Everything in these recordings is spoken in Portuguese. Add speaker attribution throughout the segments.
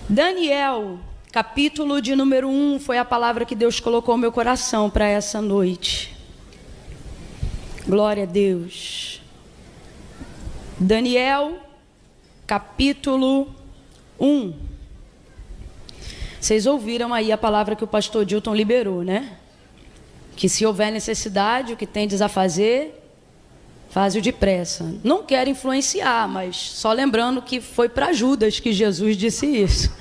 Speaker 1: Daniel, capítulo de número 1, foi a palavra que Deus colocou no meu coração para essa noite. Glória a Deus. Daniel, capítulo 1. Vocês ouviram aí a palavra que o pastor Dilton liberou, né? Que se houver necessidade, o que tendes a fazer, faz-o depressa. Não quero influenciar, mas só lembrando que foi para Judas que Jesus disse isso.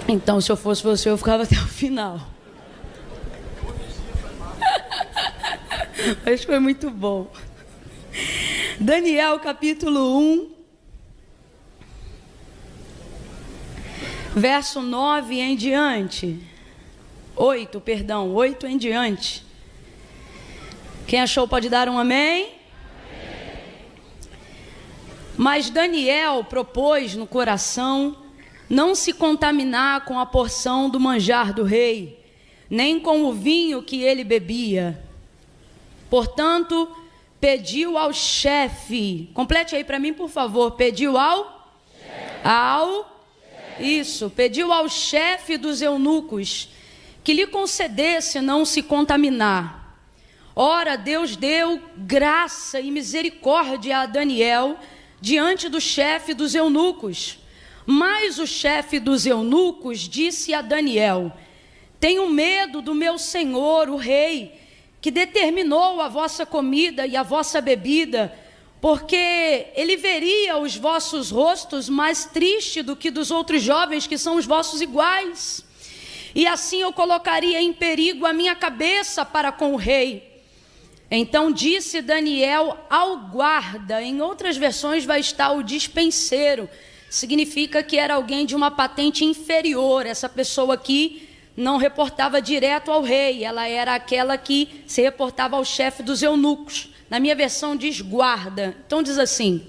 Speaker 1: Então, se eu fosse você, eu ficava até o final. Mas foi muito bom. Daniel, capítulo 1, verso 9 em diante. 8 em diante. Quem achou pode dar um amém? Mas Daniel propôs no coração não se contaminar com a porção do manjar do rei, nem com o vinho que ele bebia. Portanto, pediu ao chefe, complete aí para mim, por favor, pediu pediu ao chefe dos eunucos que lhe concedesse não se contaminar. Ora, Deus deu graça e misericórdia a Daniel diante do chefe dos eunucos. Mas o chefe dos eunucos disse a Daniel: tenho medo do meu senhor, o rei, que determinou a vossa comida e a vossa bebida, porque ele veria os vossos rostos mais tristes do que dos outros jovens que são os vossos iguais. E assim eu colocaria em perigo a minha cabeça para com o rei. Então disse Daniel ao guarda, em outras versões vai estar o dispenseiro, significa que era alguém de uma patente inferior. Essa pessoa aqui não reportava direto ao rei, ela era aquela que se reportava ao chefe dos eunucos. Na minha versão diz guarda, então diz assim: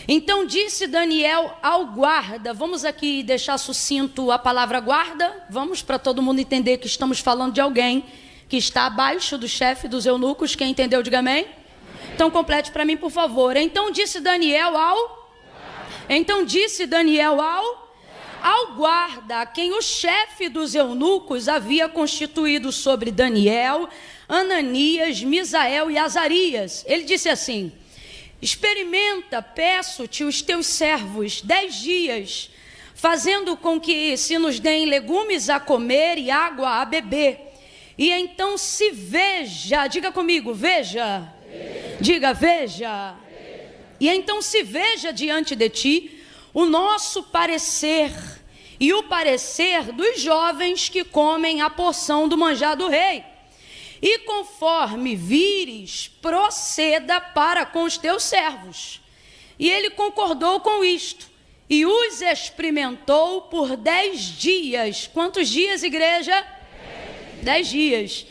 Speaker 1: então disse Daniel ao guarda, vamos aqui deixar sucinto a palavra guarda, vamos para todo mundo entender que estamos falando de alguém que está abaixo do chefe dos eunucos. Quem entendeu, diga amém. Então complete para mim, por favor. Então disse Daniel ao guarda, a quem o chefe dos eunucos havia constituído sobre Daniel, Ananias, Misael e Azarias. Ele disse assim: experimenta, peço-te, os teus servos 10 dias, fazendo com que se nos deem legumes a comer e água a beber. E então se veja, diga comigo, veja. Diga, veja. E então se veja diante de ti o nosso parecer e o parecer dos jovens que comem a porção do manjar do rei. E conforme vires, proceda para com os teus servos. E ele concordou com isto e os experimentou por 10 dias. Quantos dias, igreja? 10 dias.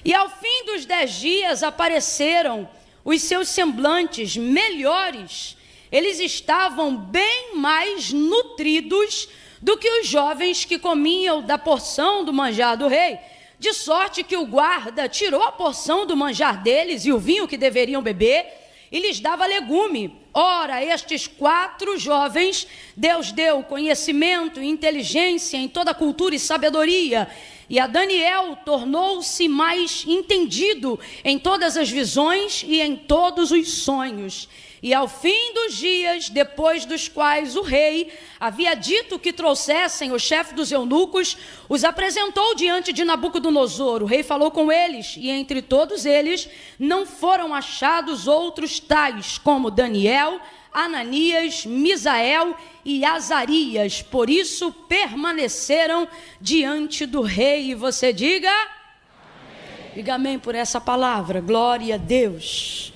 Speaker 1: E ao fim dos 10 dias apareceram os seus semblantes melhores. Eles estavam bem mais nutridos do que os jovens que comiam da porção do manjar do rei, de sorte que o guarda tirou a porção do manjar deles e o vinho que deveriam beber e lhes dava legume. Ora, estes 4 jovens, Deus deu conhecimento e inteligência em toda cultura e sabedoria, e a Daniel tornou-se mais entendido em todas as visões e em todos os sonhos. E ao fim dos dias, depois dos quais o rei havia dito que trouxessem o chefe dos eunucos, os apresentou diante de Nabucodonosor. O rei falou com eles, e entre todos eles não foram achados outros tais como Daniel, Ananias, Misael e Azarias. Por isso permaneceram diante do rei. E você diga amém. Diga amém por essa palavra. Glória a Deus.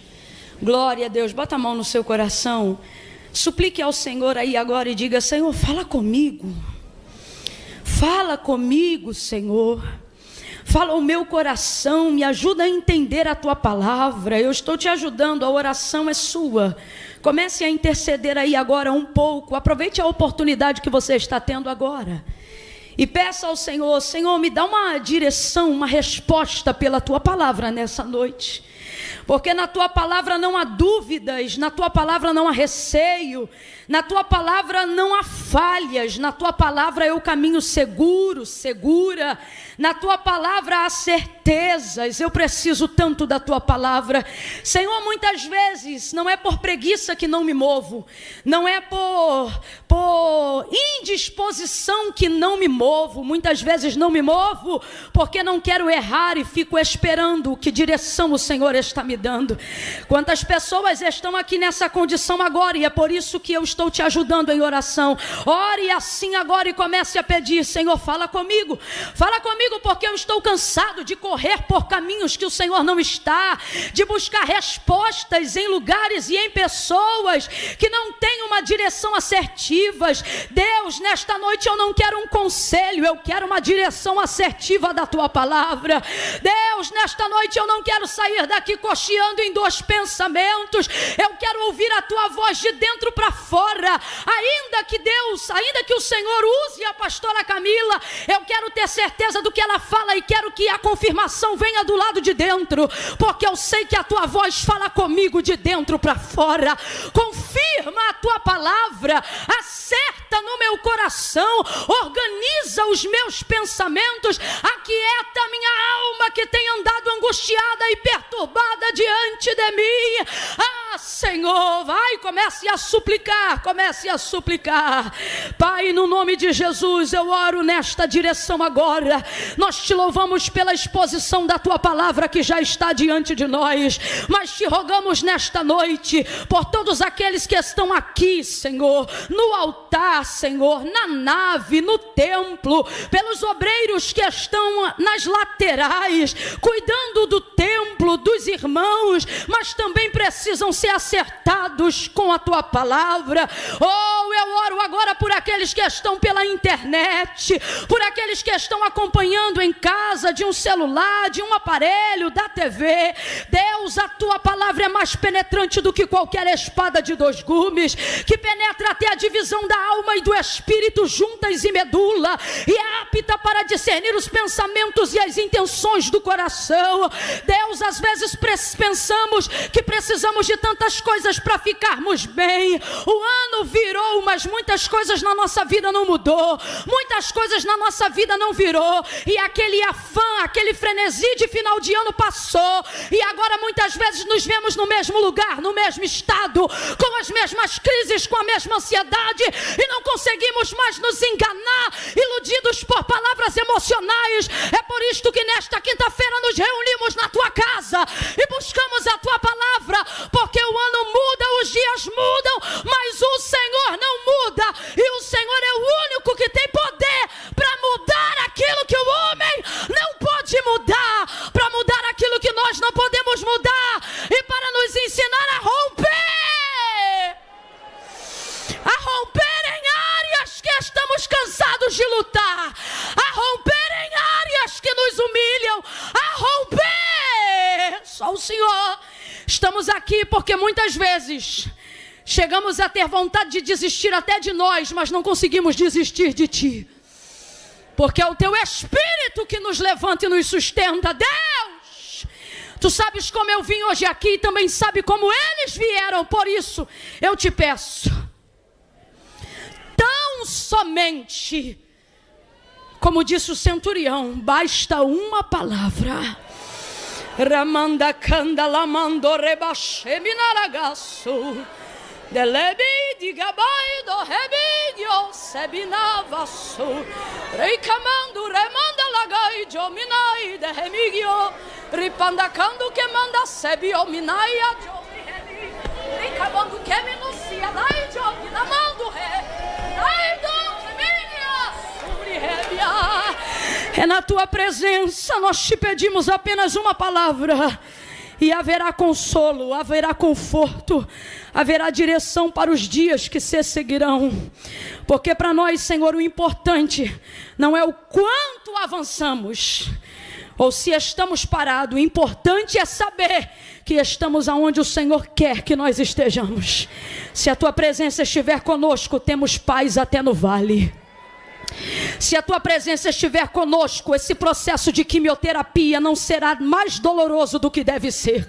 Speaker 1: Glória a Deus. Bota a mão no seu coração. Suplique ao Senhor aí agora e diga: Senhor, fala comigo. Fala comigo, Senhor. Fala o meu coração, me ajuda a entender a tua palavra. Eu estou te ajudando, a oração é sua. Comece a interceder aí agora um pouco. Aproveite a oportunidade que você está tendo agora. E peça ao Senhor: Senhor, me dá uma direção, uma resposta pela tua palavra nessa noite. Porque na tua palavra não há dúvidas, na tua palavra não há receio, Na tua palavra não há falhas, na tua palavra é o caminho seguro, segura. Na tua palavra há certezas. Eu preciso tanto da tua palavra. Senhor, muitas vezes não é por preguiça que não me movo, não é por indisposição que não me movo. Muitas vezes não me movo porque não quero errar e fico esperando que direção o Senhor está me dando. Quantas pessoas estão aqui nessa condição agora, e é por isso que eu estou te ajudando em oração. Ore assim agora e comece a pedir: Senhor, fala comigo, porque eu estou cansado de correr por caminhos que o Senhor não está, de buscar respostas em lugares e em pessoas que não têm uma direção assertiva. Deus, nesta noite eu não quero um conselho, eu quero uma direção assertiva da tua palavra. Deus, nesta noite eu não quero sair daqui cocheando em dois pensamentos, eu quero ouvir a tua voz de dentro para fora. Ainda que o Senhor use a pastora Camila, eu quero ter certeza do que ela fala e quero que a confirmação venha do lado de dentro, porque eu sei que a tua voz fala comigo de dentro para fora. Confirma a tua palavra, acerta no meu coração, organiza os meus pensamentos, aquieta a minha alma que tem andado angustiada e perturbada diante de mim. Senhor, vai, comece a suplicar. Pai, no nome de Jesus, eu oro nesta direção agora. Nós te louvamos pela exposição da tua palavra que já está diante de nós, mas te rogamos nesta noite por todos aqueles que estão aqui, Senhor, no altar, Senhor, na nave, no templo, pelos obreiros que estão nas laterais, cuidando do templo, dos irmãos, mas também precisam ser acertados com a tua palavra. Eu oro agora por aqueles que estão pela internet, por aqueles que estão acompanhando em casa, de um celular, de um aparelho, da TV. Deus, a tua palavra é mais penetrante do que qualquer espada de dois gumes, que penetra até a divisão da alma e do espírito, juntas e medula, e é apta para discernir os pensamentos e as intenções do coração. Deus, às vezes pensamos que precisamos de tantas coisas para ficarmos bem. O ano virou, mas muitas coisas na nossa vida não mudou, muitas coisas na nossa vida não virou, e aquele afã, aquele frenesi de final de ano passou, e agora muitas vezes nos vemos no mesmo lugar, no mesmo estado, com as mesmas crises, com a mesma ansiedade, e não conseguimos mais nos enganar, iludidos por palavras emocionais. É por isto que nesta quinta-feira nos reunimos na tua casa e buscamos a tua palavra, porque o ano muda, os dias mudam, mas o Senhor não muda, e o Senhor é o único que tem poder para mudar aquilo que o homem não pode mudar, para mudar aquilo que nós não podemos mudar, e para nos ensinar a romper em áreas que estamos cansados de lutar, a romper em áreas que nos humilham, a romper. Só o Senhor. Estamos aqui porque muitas vezes chegamos a ter vontade de desistir até de nós, mas não conseguimos desistir de ti, porque é o teu Espírito que nos levanta e nos sustenta. Deus, tu sabes como eu vim hoje aqui e também sabe como eles vieram, por isso eu te peço, tão somente, como disse o centurião, basta uma palavra. Ramanda canda lamando rebacheminaragaço delebi digabai do rebidio sebinavaço reicamando remanda lagai jominai de remigio ripandacando que manda sebio minaia jomi rebi reicamando que minucia dai jomi namando re dai do reminia sobre rebia. É na tua presença, nós te pedimos apenas uma palavra, e haverá consolo, haverá conforto, haverá direção para os dias que se seguirão, porque para nós, Senhor, o importante não é o quanto avançamos, ou se estamos parados, o importante é saber que estamos aonde o Senhor quer que nós estejamos. Se a tua presença estiver conosco, temos paz até no vale. Se a tua presença estiver conosco, esse processo de quimioterapia não será mais doloroso do que deve ser.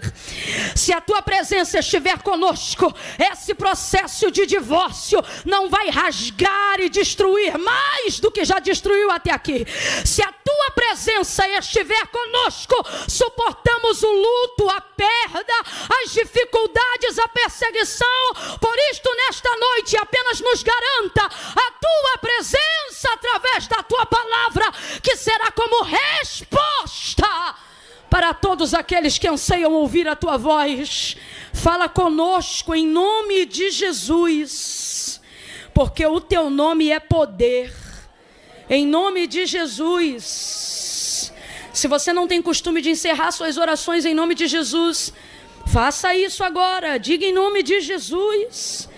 Speaker 1: Se a tua presença estiver conosco, esse processo de divórcio não vai rasgar e destruir mais do que já destruiu até aqui. Se a tua presença estiver conosco, suportamos o luto, a perda, as dificuldades, a perseguição. Por isto, nesta noite, apenas nos garanta a tua presença através da tua palavra, que será como resposta para todos aqueles que anseiam ouvir a tua voz. Fala conosco em nome de Jesus, porque o teu nome é poder. Em nome de Jesus. Se você não tem costume de encerrar suas orações em nome de Jesus, faça isso agora. Diga em nome de Jesus.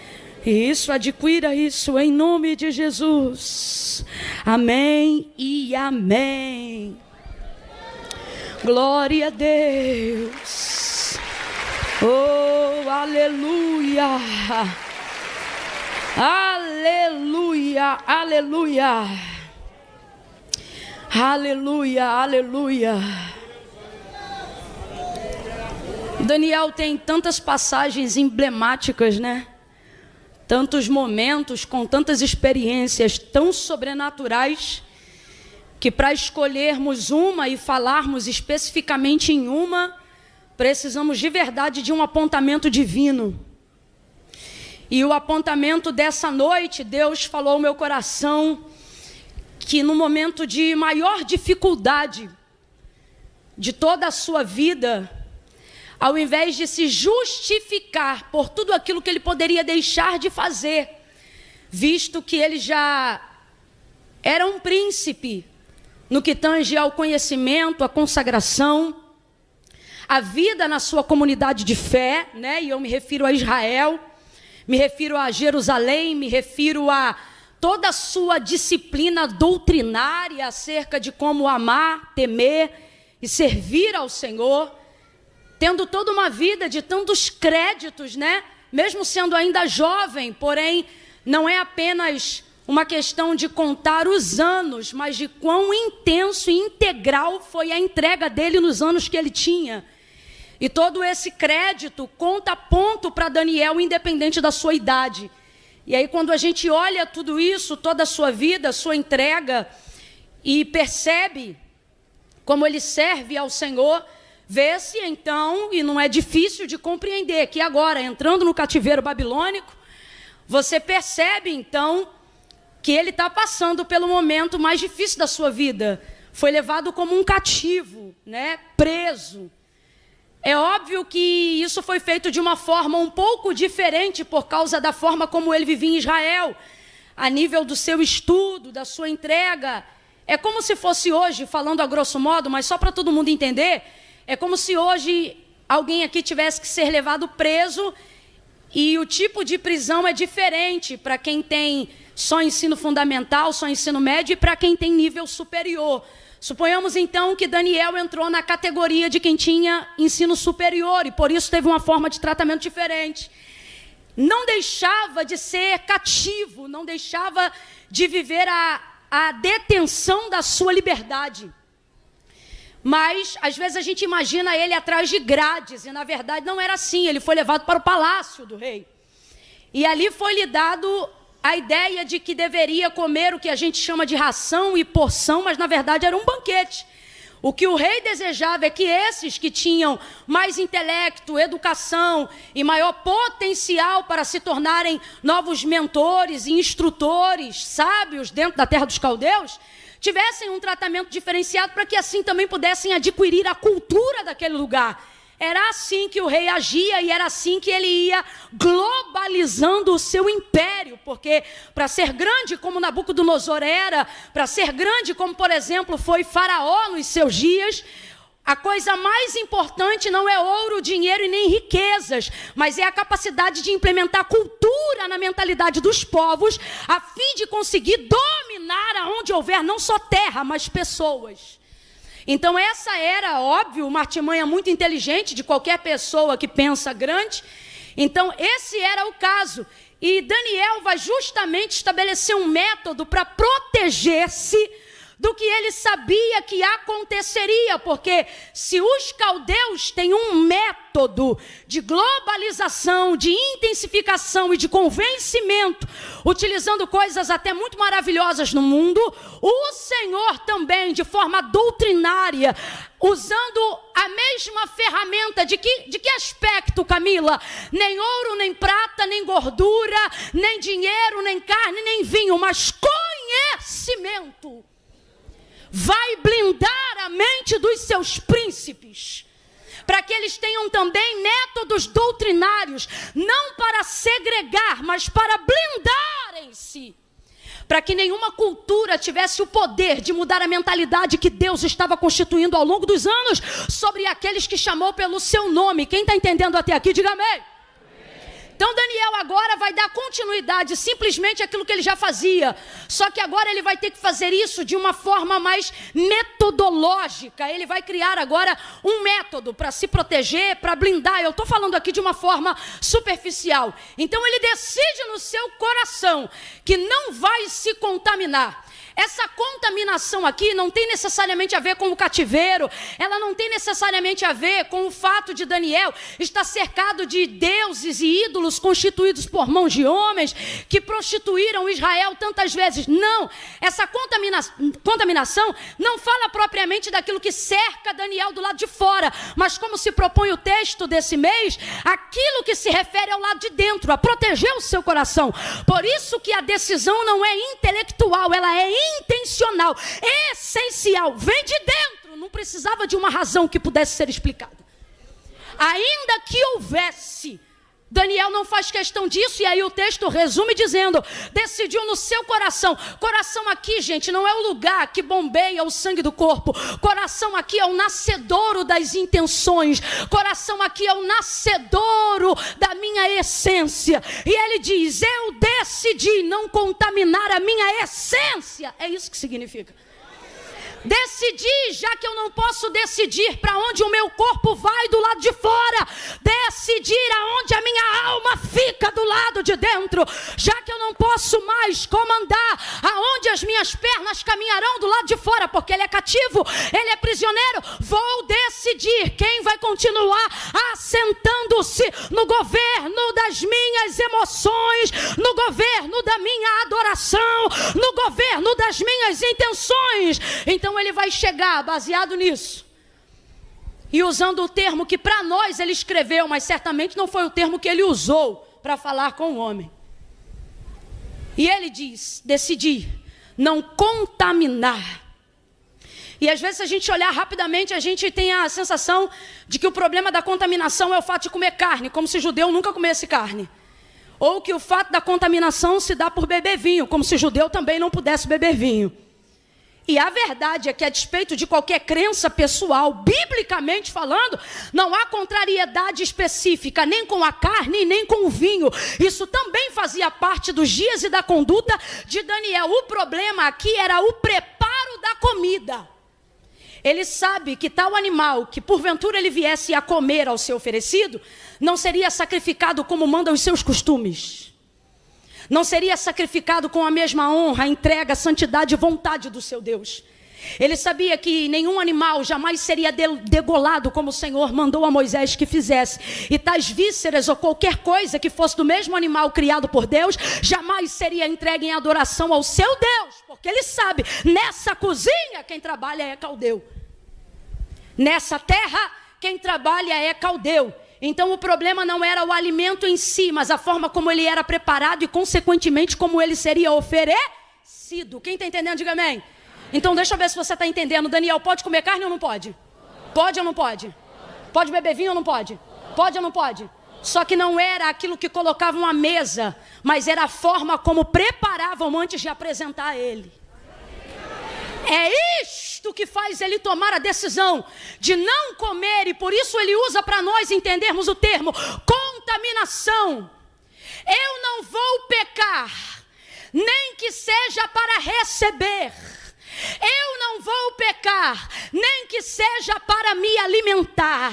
Speaker 1: Isso, adquira isso em nome de Jesus. Amém e amém. Glória a Deus. Oh, aleluia. Aleluia, aleluia. Aleluia, aleluia. Daniel tem tantas passagens emblemáticas, né? Tantos momentos com tantas experiências tão sobrenaturais, que para escolhermos uma e falarmos especificamente em uma, precisamos de verdade de um apontamento divino. E o apontamento dessa noite, Deus falou ao meu coração que no momento de maior dificuldade de toda a sua vida, ao invés de se justificar por tudo aquilo que ele poderia deixar de fazer, visto que ele já era um príncipe no que tange ao conhecimento, à consagração, a vida na sua comunidade de fé, né? E eu me refiro a Israel, me refiro a Jerusalém, me refiro a toda a sua disciplina doutrinária acerca de como amar, temer e servir ao Senhor, tendo toda uma vida de tantos créditos, né? Mesmo sendo ainda jovem, porém, não é apenas uma questão de contar os anos, mas de quão intenso e integral foi a entrega dele nos anos que ele tinha. E todo esse crédito conta ponto para Daniel, independente da sua idade. E aí, quando a gente olha tudo isso, toda a sua vida, a sua entrega, e percebe como ele serve ao Senhor, vê-se então, e não é difícil de compreender, que agora, entrando no cativeiro babilônico, você percebe então que ele está passando pelo momento mais difícil da sua vida. Foi levado como um cativo, né? Preso. É óbvio que isso foi feito de uma forma um pouco diferente por causa da forma como ele vivia em Israel, a nível do seu estudo, da sua entrega. É como se fosse hoje, falando a grosso modo, mas só para todo mundo entender, é como se hoje alguém aqui tivesse que ser levado preso e o tipo de prisão é diferente para quem tem só ensino fundamental, só ensino médio e para quem tem nível superior. Suponhamos então que Daniel entrou na categoria de quem tinha ensino superior e por isso teve uma forma de tratamento diferente. Não deixava de ser cativo, não deixava de viver a detenção da sua liberdade. Mas, às vezes, a gente imagina ele atrás de grades, e na verdade não era assim. Ele foi levado para o palácio do rei. E ali foi-lhe dado a ideia de que deveria comer o que a gente chama de ração e porção, mas na verdade era um banquete. O que o rei desejava é que esses que tinham mais intelecto, educação e maior potencial para se tornarem novos mentores e instrutores, sábios dentro da terra dos caldeus, tivessem um tratamento diferenciado para que assim também pudessem adquirir a cultura daquele lugar. Era assim que o rei agia e era assim que ele ia globalizando o seu império, porque para ser grande como Nabucodonosor era, para ser grande como, por exemplo, foi Faraó nos seus dias, a coisa mais importante não é ouro, dinheiro e nem riquezas, mas é a capacidade de implementar cultura na mentalidade dos povos, a fim de conseguir dominar aonde houver não só terra, mas pessoas. Então essa era, óbvio, uma artimanha muito inteligente de qualquer pessoa que pensa grande. Então esse era o caso. E Daniel vai justamente estabelecer um método para proteger-se do que ele sabia que aconteceria, porque se os caldeus têm um método de globalização, de intensificação e de convencimento, utilizando coisas até muito maravilhosas no mundo, o Senhor também, de forma doutrinária, usando a mesma ferramenta, de que aspecto, Camila? Nem ouro, nem prata, nem gordura, nem dinheiro, nem carne, nem vinho, mas conhecimento. Vai blindar a mente dos seus príncipes, para que eles tenham também métodos doutrinários, não para segregar, mas para blindarem-se, para que nenhuma cultura tivesse o poder de mudar a mentalidade que Deus estava constituindo ao longo dos anos sobre aqueles que chamou pelo seu nome. Quem está entendendo até aqui, diga amém. Então Daniel agora vai dar continuidade simplesmente àquilo que ele já fazia. Só que agora ele vai ter que fazer isso de uma forma mais metodológica. Ele vai criar agora um método para se proteger, para blindar. Eu estou falando aqui de uma forma superficial. Então ele decide no seu coração que não vai se contaminar. Essa contaminação aqui não tem necessariamente a ver com o cativeiro, ela não tem necessariamente a ver com o fato de Daniel estar cercado de deuses e ídolos constituídos por mãos de homens que prostituíram Israel tantas vezes. Não, essa contaminação não fala propriamente daquilo que cerca Daniel do lado de fora, mas como se propõe o texto desse mês, aquilo que se refere ao lado de dentro, a proteger o seu coração. Por isso que a decisão não é intelectual, ela é intencional, essencial, vem de dentro, não precisava de uma razão que pudesse ser explicada. Ainda que houvesse, Daniel não faz questão disso, e aí o texto resume dizendo, decidiu no seu coração. Coração aqui, gente, não é o lugar que bombeia o sangue do corpo. Coração aqui é o nascedouro das intenções. Coração aqui é o nascedouro da minha essência. E ele diz, eu decidi não contaminar a minha essência. É isso que significa. Decidi, já que eu não posso decidir para onde o meu corpo vai do lado de fora, decidir aonde a minha alma fica do lado de dentro, já que eu não posso mais comandar aonde as minhas pernas caminharão do lado de fora, porque ele é cativo, ele é prisioneiro, vou decidir quem vai continuar assentando-se no governo das minhas emoções, no governo da minha adoração, no governo das minhas intenções. Então ele vai chegar baseado nisso e usando o termo que para nós ele escreveu, mas certamente não foi o termo que ele usou para falar com o homem. E ele diz, decidi não contaminar. E às vezes, se a gente olhar rapidamente, a gente tem a sensação de que o problema da contaminação é o fato de comer carne, como se judeu nunca comesse carne. Ou que o fato da contaminação se dá por beber vinho, como se judeu também não pudesse beber vinho. E a verdade é que, a despeito de qualquer crença pessoal, biblicamente falando, não há contrariedade específica, nem com a carne, nem com o vinho. Isso também fazia parte dos dias e da conduta de Daniel. O problema aqui era o preparo da comida. Ele sabe que tal animal, que porventura ele viesse a comer ao ser oferecido, não seria sacrificado como mandam os seus costumes. Não seria sacrificado com a mesma honra, entrega, santidade e vontade do seu Deus. Ele sabia que nenhum animal jamais seria degolado como o Senhor mandou a Moisés que fizesse. E tais vísceras ou qualquer coisa que fosse do mesmo animal criado por Deus, jamais seria entregue em adoração ao seu Deus. Porque ele sabe, nessa cozinha quem trabalha é caldeu. Nessa terra quem trabalha é caldeu. Então o problema não era o alimento em si, mas a forma como ele era preparado e consequentemente como ele seria oferecido. Quem está entendendo, diga amém. Então deixa eu ver se você está entendendo. Daniel, pode comer carne ou não pode? Pode ou não pode? Pode beber vinho ou não pode? Pode ou não pode? Só que não era aquilo que colocavam à mesa, mas era a forma como preparavam antes de apresentar a ele. É isto que faz ele tomar a decisão de não comer, e por isso ele usa para nós entendermos o termo contaminação. Eu não vou pecar, nem que seja para receber. Eu não não vou pecar, nem que seja para me alimentar.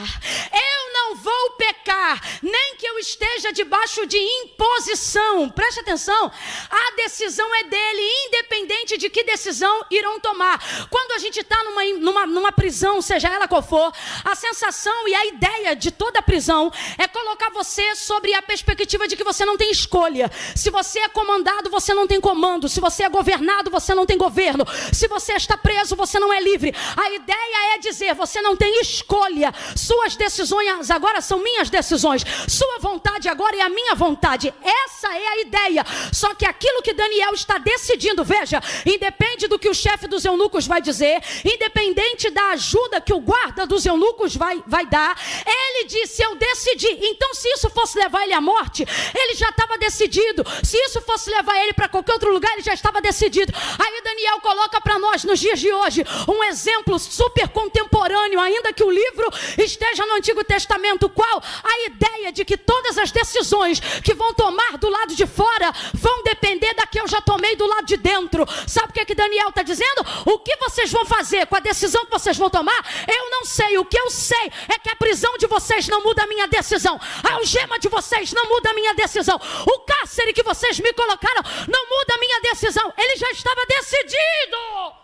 Speaker 1: Eu não vou pecar, nem que eu esteja debaixo de imposição. Preste atenção, a decisão é dele, independente de que decisão irão tomar. Quando a gente está numa prisão, seja ela qual for, a sensação e a ideia de toda a prisão é colocar você sobre a perspectiva de que você não tem escolha. Se você é comandado, você não tem comando. Se você é governado, você não tem governo. Se você está preso, você não é livre. A ideia é dizer, você não tem escolha. Suas decisões agora são minhas decisões. Sua vontade agora é a minha vontade. Essa é a ideia. Só que aquilo que Daniel está decidindo, veja, independe do que o chefe dos eunucos vai dizer, independente da ajuda que o guarda dos eunucos vai dar, ele disse, eu decidi. Então, se isso fosse levar ele à morte, ele já estava decidido. Se isso fosse levar ele para qualquer outro lugar, ele já estava decidido. Aí Daniel coloca para nós, nos dias de hoje, um exemplo super contemporâneo, ainda que o livro esteja no Antigo Testamento. Qual? A ideia de que todas as decisões que vão tomar do lado de fora vão depender da que eu já tomei do lado de dentro. Sabe o que Daniel está dizendo? O que vocês vão fazer com a decisão que vocês vão tomar? Eu não sei. O que eu sei é que a prisão de vocês não muda a minha decisão. A algema de vocês não muda a minha decisão. O cárcere que vocês me colocaram não muda a minha decisão. Ele já estava decidido.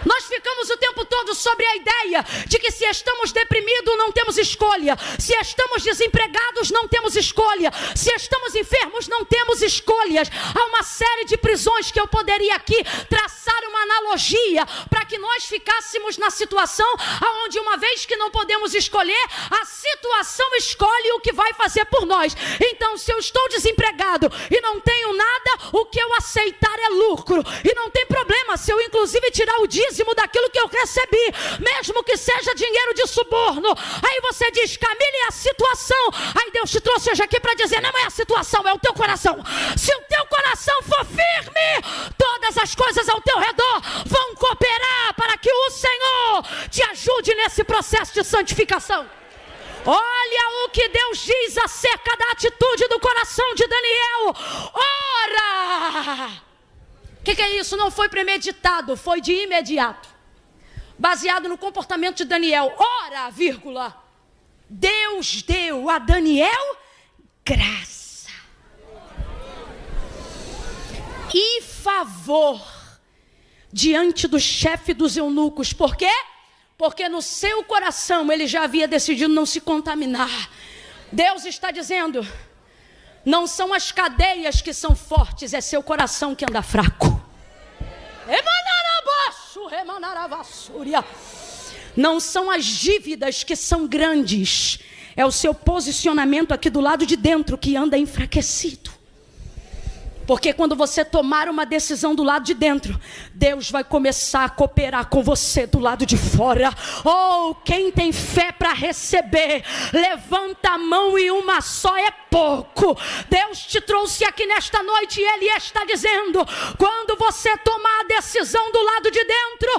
Speaker 1: Nós ficamos o tempo todo sobre a ideia de que se estamos deprimidos não temos escolha, se estamos desempregados não temos escolha, se estamos enfermos não temos escolhas. Há uma série de prisões que eu poderia aqui traçar uma analogia para que nós ficássemos na situação onde, uma vez que não podemos escolher, a situação escolhe o que vai fazer por nós. Então, se eu estou desempregado e não tenho nada, o que eu aceitar é lucro, e não tem problema se eu inclusive tirar o dízimo daquilo que eu recebi, mesmo que seja dinheiro de suborno. Aí você diz, Camila, é a situação. Aí Deus te trouxe hoje aqui para dizer, não é a situação, é o teu coração. Se o teu coração for firme, todas as coisas ao teu redor vão cooperar para que o Senhor te ajude nesse processo de santificação. Olha o que Deus diz acerca da atitude do coração de Daniel. Ora! O que é isso? Não foi premeditado, foi de imediato. Baseado no comportamento de Daniel. Ora, vírgula, Deus deu a Daniel graça e favor diante do chefe dos eunucos. Por quê? Porque no seu coração ele já havia decidido não se contaminar. Deus está dizendo, não são as cadeias que são fortes, é seu coração que anda fraco. Não são as dívidas que são grandes, é o seu posicionamento aqui do lado de dentro que anda enfraquecido. Porque quando você tomar uma decisão do lado de dentro, Deus vai começar a cooperar com você do lado de fora. Oh, quem tem fé para receber, levanta a mão, e uma só é pouco. Deus te trouxe aqui nesta noite e Ele está dizendo, quando você tomar a decisão do lado de dentro,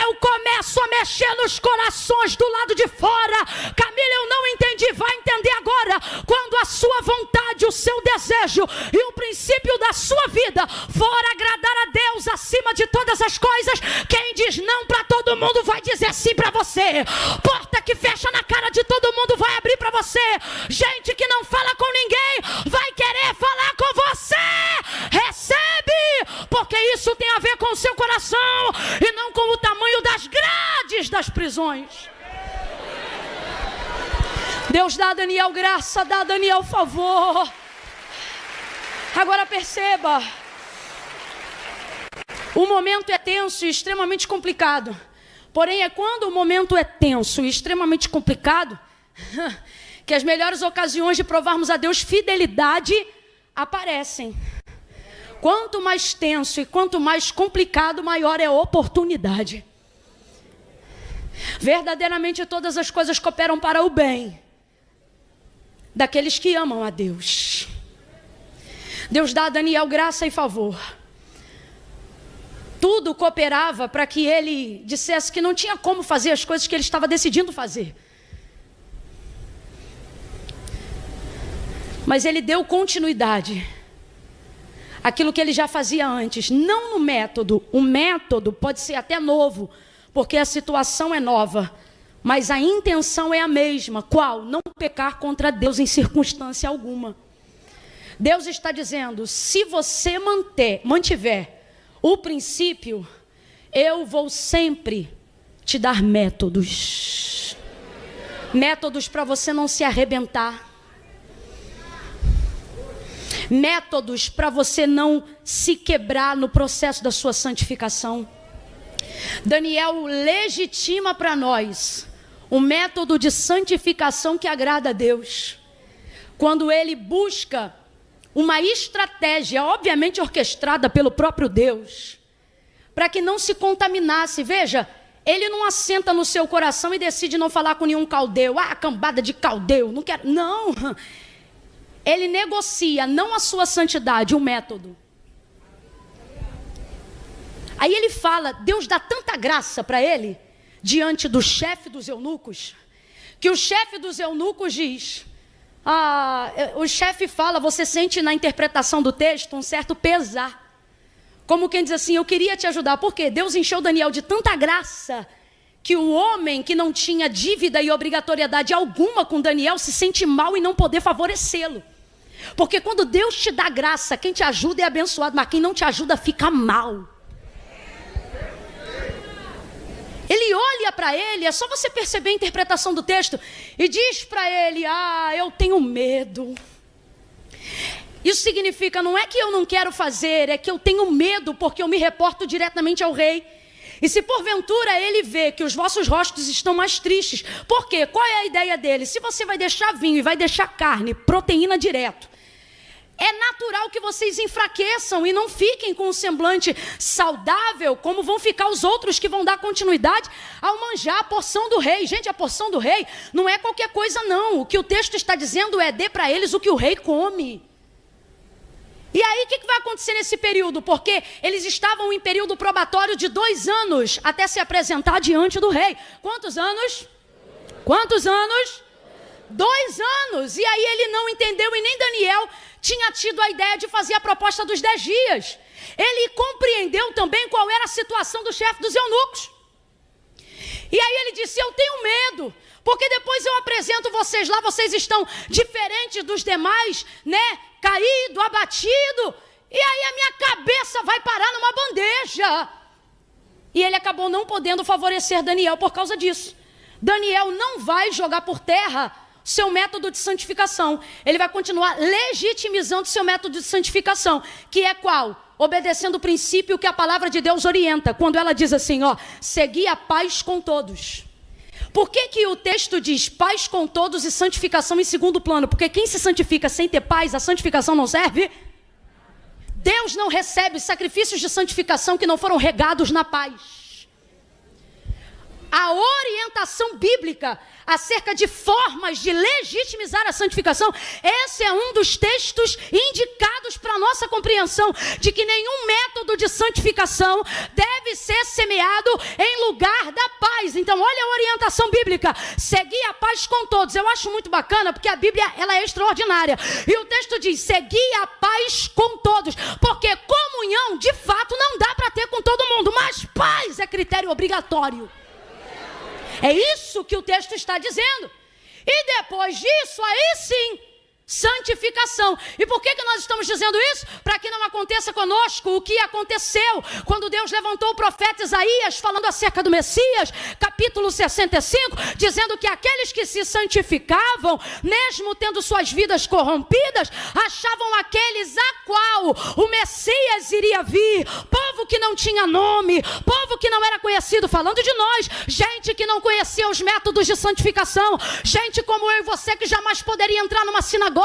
Speaker 1: eu começo a mexer nos corações do lado de fora. Camila, eu não entendi, vai entender agora. Quando a sua vontade, o seu desejo e o princípio da sua vida for agradar a Deus acima de todas as coisas, quem diz não para todo mundo vai dizer sim para você. Porta que fecha na cara de todo mundo vai abrir para você. Gente que não fala com ninguém vai querer falar com você. Recebe, porque isso tem a ver com o seu coração e não com o tamanho das grades das prisões. Deus dá a Daniel graça, dá a Daniel favor. Agora perceba, o momento é tenso e extremamente complicado. Porém, é quando o momento é tenso e extremamente complicado que as melhores ocasiões de provarmos a Deus fidelidade aparecem. Quanto mais tenso e quanto mais complicado, maior é a oportunidade. Verdadeiramente todas as coisas cooperam para o bem daqueles que amam a Deus. Deus dá a Daniel graça e favor. Tudo cooperava para que ele dissesse que não tinha como fazer as coisas que ele estava decidindo fazer. Mas ele deu continuidade aquilo que ele já fazia antes, não no método. O método pode ser até novo, porque a situação é nova, mas a intenção é a mesma. Qual? Não pecar contra Deus em circunstância alguma. Deus está dizendo, se você mantiver o princípio, eu vou sempre te dar métodos. Métodos para você não se arrebentar. Métodos para você não se quebrar no processo da sua santificação. Daniel legitima para nós um método de santificação que agrada a Deus. Quando ele busca uma estratégia, obviamente orquestrada pelo próprio Deus, para que não se contaminasse. Veja, ele não assenta no seu coração e decide não falar com nenhum caldeu. Cambada de caldeu, não quero. Não. Ele negocia não a sua santidade, o método. Aí ele fala, Deus dá tanta graça para ele, diante do chefe dos eunucos, que o chefe dos eunucos diz, o chefe fala, você sente na interpretação do texto um certo pesar. Como quem diz assim, eu queria te ajudar. Por quê? Deus encheu Daniel de tanta graça, que o homem que não tinha dívida e obrigatoriedade alguma com Daniel se sente mal em não poder favorecê-lo. Porque quando Deus te dá graça, quem te ajuda é abençoado, mas quem não te ajuda fica mal. Ele olha para ele, é só você perceber a interpretação do texto, e diz para ele, eu tenho medo. Isso significa, não é que eu não quero fazer, é que eu tenho medo, porque eu me reporto diretamente ao rei. E se porventura ele vê que os vossos rostos estão mais tristes, por quê? Qual é a ideia dele? Se você vai deixar vinho e vai deixar carne, proteína direto, é natural que vocês enfraqueçam e não fiquem com um semblante saudável, como vão ficar os outros que vão dar continuidade ao manjar a porção do rei. Gente, a porção do rei não é qualquer coisa não. O que o texto está dizendo é, dê para eles o que o rei come. E aí, o que vai acontecer nesse período? Porque eles estavam em período probatório de 2 anos, até se apresentar diante do rei. Quantos anos? Quantos anos? 2 anos. E aí ele não entendeu, e nem Daniel tinha tido a ideia de fazer a proposta dos 10 dias. Ele compreendeu também qual era a situação do chefe dos eunucos. E aí ele disse, eu tenho medo, porque depois eu apresento vocês lá, vocês estão diferentes dos demais, né? Caído, abatido, e aí a minha cabeça vai parar numa bandeja. E ele acabou não podendo favorecer Daniel por causa disso. Daniel não vai jogar por terra seu método de santificação. Ele vai continuar legitimizando seu método de santificação, que é qual? Obedecendo o princípio que a palavra de Deus orienta, quando ela diz assim, segui a paz com todos. Por que o texto diz paz com todos e santificação em segundo plano? Porque quem se santifica sem ter paz, a santificação não serve. Deus não recebe sacrifícios de santificação que não foram regados na paz. A orientação bíblica acerca de formas de legitimizar a santificação, esse é um dos textos indicados para a nossa compreensão de que nenhum método de santificação deve ser semeado em lugar da paz. Então olha a orientação bíblica, seguir a paz com todos. Eu acho muito bacana porque a Bíblia ela é extraordinária, e o texto diz, seguir a paz com todos, porque comunhão de fato não dá para ter com todo mundo, mas paz é critério obrigatório. É isso que o texto está dizendo. E depois disso, aí sim, santificação. E por que nós estamos dizendo isso? Para que não aconteça conosco o que aconteceu quando Deus levantou o profeta Isaías falando acerca do Messias, capítulo 65, dizendo que aqueles que se santificavam, mesmo tendo suas vidas corrompidas, achavam aqueles a qual o Messias iria vir, povo que não tinha nome, povo que não era conhecido, falando de nós, gente que não conhecia os métodos de santificação, gente como eu e você que jamais poderia entrar numa sinagoga,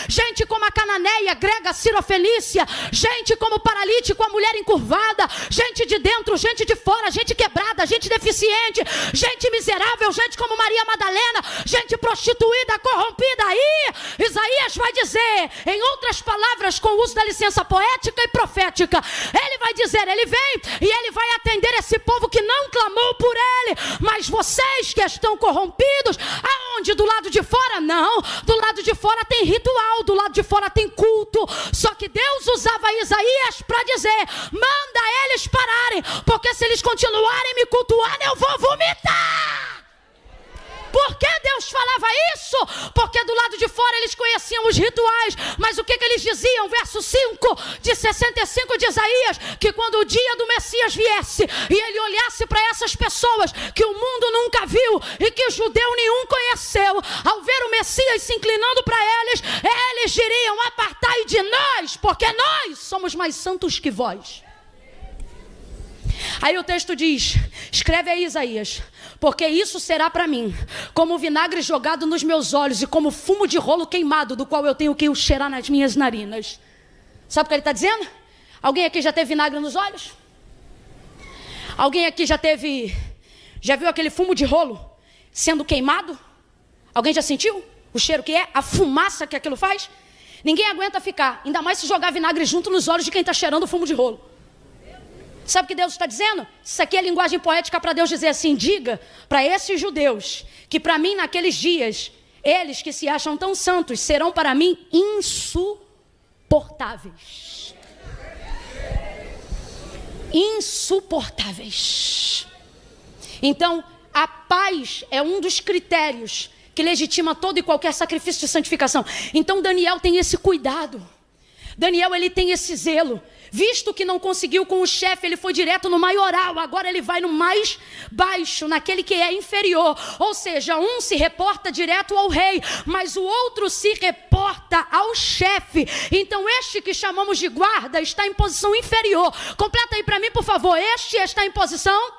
Speaker 1: gente como a cananeia, grega, sirofenícia, gente como o paralítico, a mulher encurvada, gente de dentro, gente de fora, gente quebrada, gente deficiente, gente miserável, gente como Maria Madalena, gente prostituída, corrompida. Aí Isaías vai dizer, em outras palavras, com o uso da licença poética e profética, ele vai dizer, acontecer? Ele vem e ele vai atender esse povo que não clamou por ele. Mas vocês que estão corrompidos, aonde? Do lado de fora? Não. Do lado de fora tem ritual, do lado de fora tem culto. Só que Deus usava Isaías para dizer: manda eles pararem, porque se eles continuarem me cultuando, eu vou vomitar. Por que Deus falava isso? Porque do lado de fora eles conheciam os rituais. Mas o que eles diziam? Verso 5 de 65 de Isaías: que quando o dia do Messias viesse e ele olhasse para essas pessoas que o mundo nunca viu e que judeu nenhum conheceu, ao ver o Messias se inclinando para eles, eles diriam: apartai de nós, porque nós somos mais santos que vós. Aí o texto diz: escreve aí, Isaías, porque isso será para mim como vinagre jogado nos meus olhos e como fumo de rolo queimado, do qual eu tenho que o cheirar nas minhas narinas. Sabe o que ele está dizendo? Alguém aqui já teve vinagre nos olhos? Alguém aqui já viu aquele fumo de rolo sendo queimado? Alguém já sentiu o cheiro que é? A fumaça que aquilo faz? Ninguém aguenta ficar, ainda mais se jogar vinagre junto nos olhos de quem está cheirando o fumo de rolo. Sabe o que Deus está dizendo? Isso aqui é linguagem poética para Deus dizer assim: diga para esses judeus que para mim naqueles dias, eles que se acham tão santos serão para mim insuportáveis. Insuportáveis. Então, a paz é um dos critérios que legitima todo e qualquer sacrifício de santificação. Então, Daniel tem esse cuidado. Daniel, ele tem esse zelo. Visto que não conseguiu com o chefe, ele foi direto no maioral. Agora ele vai no mais baixo, naquele que é inferior. Ou seja, um se reporta direto ao rei, mas o outro se reporta ao chefe. Então este que chamamos de guarda está em posição inferior. Completa aí para mim, por favor. Este está em posição?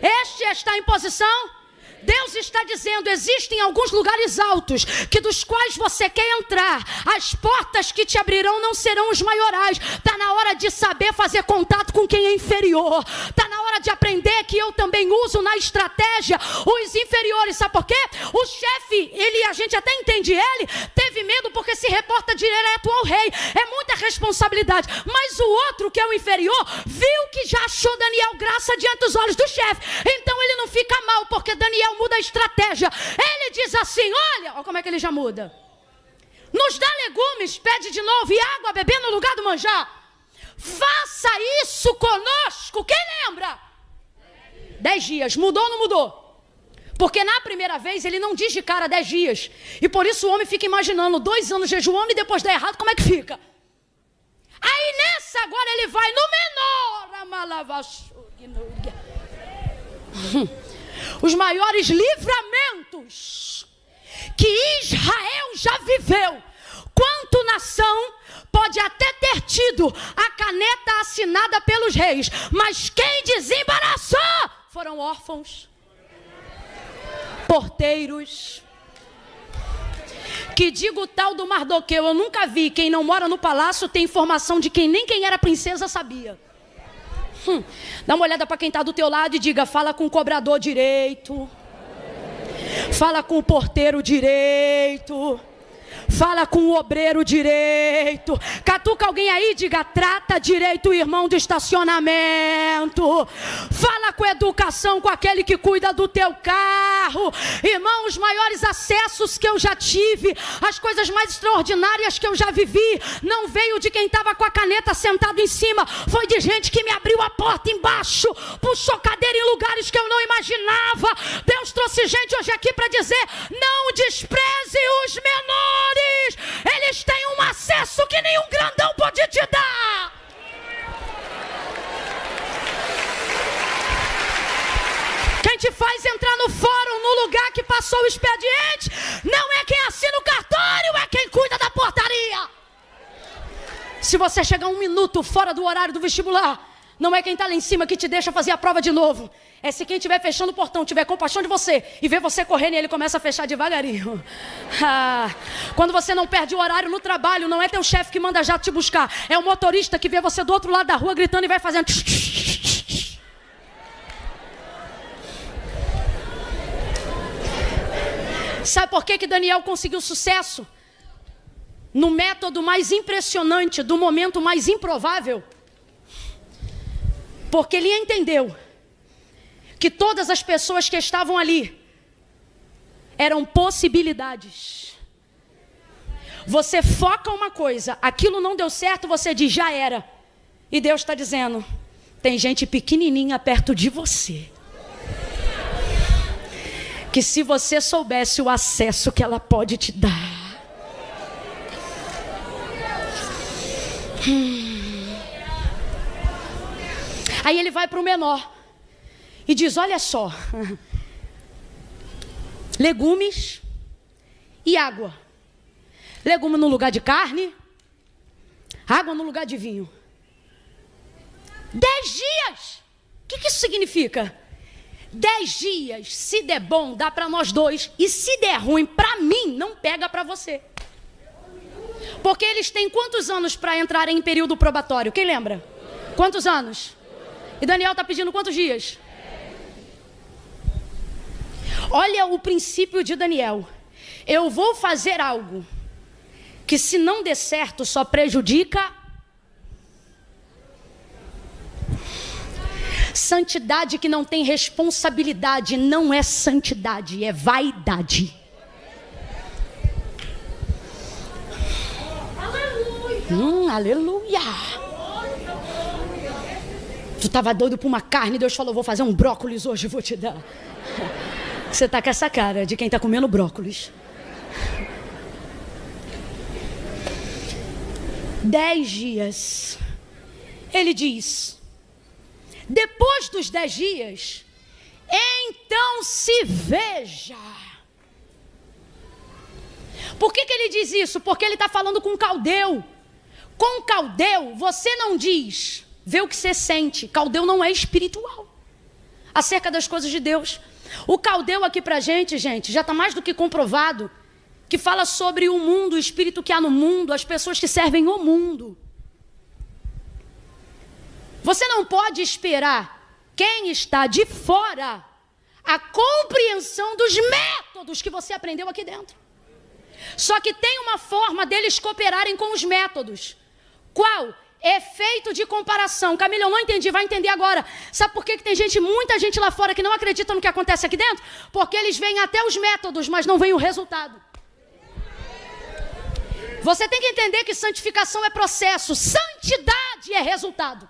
Speaker 1: Este está em posição? Deus está dizendo: existem alguns lugares altos que dos quais você quer entrar, as portas que te abrirão não serão os maiorais. Está na hora de saber fazer contato com quem é inferior. Está na hora de aprender que eu também uso na estratégia os inferiores. Sabe por quê? O chefe, a gente até entende, ele teve medo porque se reporta direto ao rei. É muita responsabilidade. Mas o outro, que é o inferior, viu que já achou Daniel graça diante dos olhos do chefe. Então ele não fica mal, porque Daniel muda a estratégia. Ele diz assim: olha como é que ele já muda. Nos dá legumes, pede de novo, e água a beber no lugar do manjar. Faça isso conosco. Quem lembra? 10 dias. Mudou ou não mudou? Porque na primeira vez ele não diz de cara 10 dias. E por isso o homem fica imaginando 2 anos jejuando e depois dá errado, como é que fica? Aí nessa agora ele vai no menor. Os maiores livramentos que Israel já viveu, quanto nação, pode até ter tido a caneta assinada pelos reis, mas quem desembaraçou foram órfãos, porteiros. Que digo o tal do Mardoqueu, eu nunca vi quem não mora no palácio ter informação de quem nem quem era princesa sabia. Dá uma olhada para quem está do teu lado e diga: fala com o cobrador direito, fala com o porteiro direito, fala com o obreiro direito. Catuca alguém aí e diga: trata direito o irmão do estacionamento. Fala com educação com aquele que cuida do teu carro. Irmão, os maiores acessos que eu já tive, as coisas mais extraordinárias que eu já vivi, não veio de quem estava com a caneta sentado em cima, foi de gente que me abriu a porta embaixo, puxou cadeira em lugares que eu não imaginava. Deus trouxe gente hoje aqui para dizer: não despreze os menores, eles têm um acesso que nenhum grandão pode te dar. Quem te faz entrar no fórum, no lugar que passou o expediente, não é quem assina o cartório, é quem cuida da portaria. Se você chegar 1 minuto fora do horário do vestibular, não é quem está lá em cima que te deixa fazer a prova de novo. É se quem estiver fechando o portão tiver compaixão de você e ver você correndo e ele começa a fechar devagarinho. Quando você não perde o horário no trabalho, não é teu chefe que manda já te buscar, é o motorista que vê você do outro lado da rua gritando e vai fazendo... Sabe por que Daniel conseguiu sucesso? No método mais impressionante, do momento mais improvável. Porque ele entendeu que todas as pessoas que estavam ali eram possibilidades. Você foca uma coisa, aquilo não deu certo, você diz, já era. E Deus está dizendo, tem gente pequenininha perto de você, que se você soubesse o acesso que ela pode te dar. Aí ele vai para o menor e diz, olha só, legumes e água. Legume no lugar de carne, água no lugar de vinho. 10 dias. O que isso significa? 10 dias, se der bom, dá para nós dois. E se der ruim para mim, não pega para você. Porque eles têm quantos anos para entrarem em período probatório? Quem lembra? Quantos anos? E Daniel está pedindo quantos dias? Olha o princípio de Daniel. Eu vou fazer algo que, se não der certo, só prejudica. Santidade que não tem responsabilidade não é santidade, é vaidade. Aleluia. Tu estava doido por uma carne, Deus falou, vou fazer um brócolis hoje, vou te dar. Você está com essa cara de quem está comendo brócolis. 10 dias. Ele diz, depois dos 10 dias, então se veja. Por que ele diz isso? Porque ele está falando com caldeu. Com caldeu, você não diz, vê o que você sente. Caldeu não é espiritual acerca das coisas de Deus. O caldeu aqui pra gente, já está mais do que comprovado, que fala sobre o mundo, o espírito que há no mundo, as pessoas que servem o mundo. Você não pode esperar quem está de fora a compreensão dos métodos que você aprendeu aqui dentro. Só que tem uma forma deles cooperarem com os métodos. Qual? Efeito de comparação. Camila, eu não entendi, vai entender agora. Sabe por que tem muita gente lá fora que não acredita no que acontece aqui dentro? Porque eles veem até os métodos, mas não veem o resultado. Você tem que entender que santificação é processo, santidade é resultado.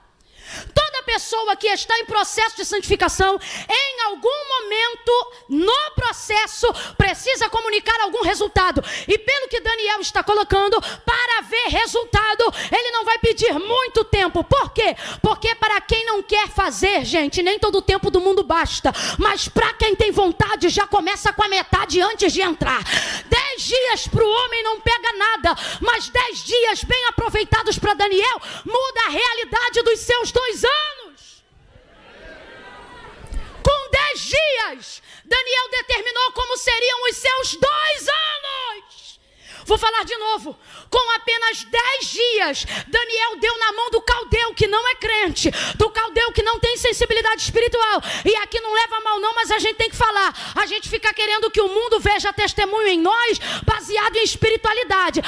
Speaker 1: Toda pessoa que está em processo de santificação, em algum momento no processo, precisa comunicar algum resultado. E pelo que Daniel está colocando, para ver resultado, ele não vai pedir muito tempo. Por quê? Porque para quem não quer fazer, nem todo o tempo do mundo basta. Mas para quem tem vontade, já começa com a metade antes de entrar. 10 dias para o homem não pega nada, mas 10 dias bem aproveitados para Daniel, muda a realidade dos seus 2 anos. Com 10 dias, Daniel determinou como seriam os seus 2 anos. Vou falar de novo. Com apenas 10 dias, Daniel deu na mão do caldeu que não é crente, do caldeu que não tem sensibilidade espiritual. E aqui não leva mal não, mas a gente tem que falar. A gente fica querendo que o mundo veja testemunho em nós, baseado em espiritualidade.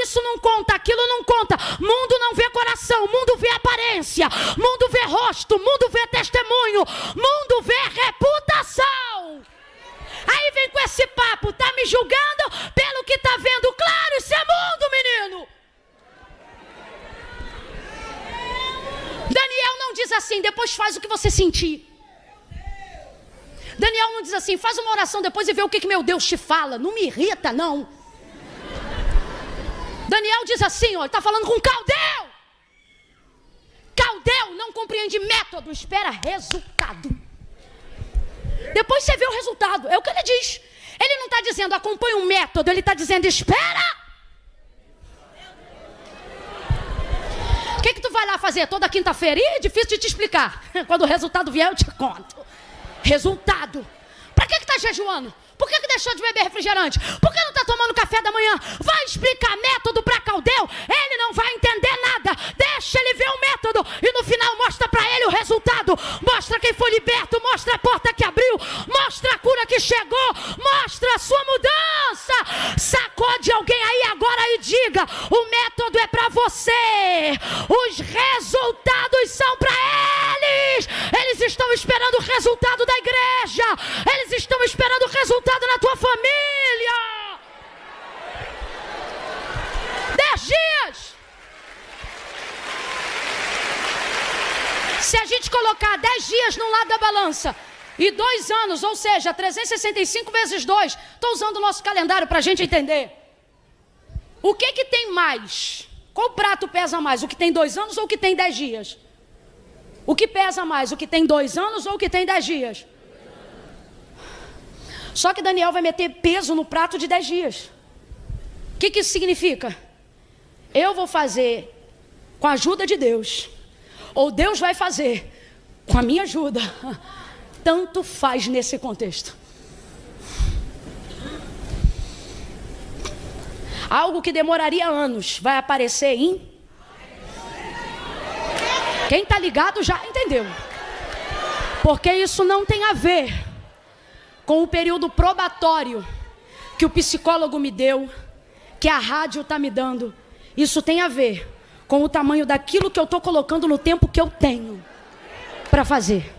Speaker 1: Isso não conta, aquilo não conta. Mundo não vê coração, mundo vê aparência, mundo vê rosto, mundo vê testemunho, mundo vê reputação. Aí vem com esse papo, tá me julgando pelo que tá vendo. Claro, isso é mundo, menino. Daniel não diz assim, depois faz o que você sentir. Daniel não diz assim, faz uma oração depois e vê o que meu Deus te fala. Não me irrita, não. Daniel diz assim, ele tá falando com caldeu. Caldeu não compreende método, espera resultado. Depois você vê o resultado, é o que ele diz. Ele não está dizendo acompanha um método, ele está dizendo espera. O que tu vai lá fazer toda quinta-feira? É difícil de te explicar. Quando o resultado vier eu te conto. Resultado. Para que está jejuando? Por que deixou de beber refrigerante? Por que não está tomando café da manhã? Vai explicar método para caldeu? Ele não vai entender nada. Deixa ele ver o método e no final mostra para ele o resultado. Mostra quem foi liberto, mostra a porta que abriu, mostra a cura que chegou, mostra a sua mudança. Sacode alguém aí agora e diga, o método é para você. Os resultados são para eles estão esperando o resultado da igreja. Eles estão esperando o resultado na tua família. 10 dias. Se a gente colocar 10 dias num lado da balança e 2 anos, ou seja, 365 vezes 2, estou usando o nosso calendário para a gente entender. O que tem mais? Qual prato pesa mais? O que tem 2 anos ou o que tem 10 dias? O que pesa mais? O que tem 2 anos ou o que tem 10 dias? Só que Daniel vai meter peso no prato de 10 dias. O que isso significa? Eu vou fazer com a ajuda de Deus, ou Deus vai fazer com a minha ajuda. Tanto faz nesse contexto. Algo que demoraria anos vai aparecer em... Quem está ligado já entendeu. Porque isso não tem a ver com o período probatório que o psicólogo me deu, que a rádio está me dando. Isso tem a ver com o tamanho daquilo que eu estou colocando no tempo que eu tenho para fazer.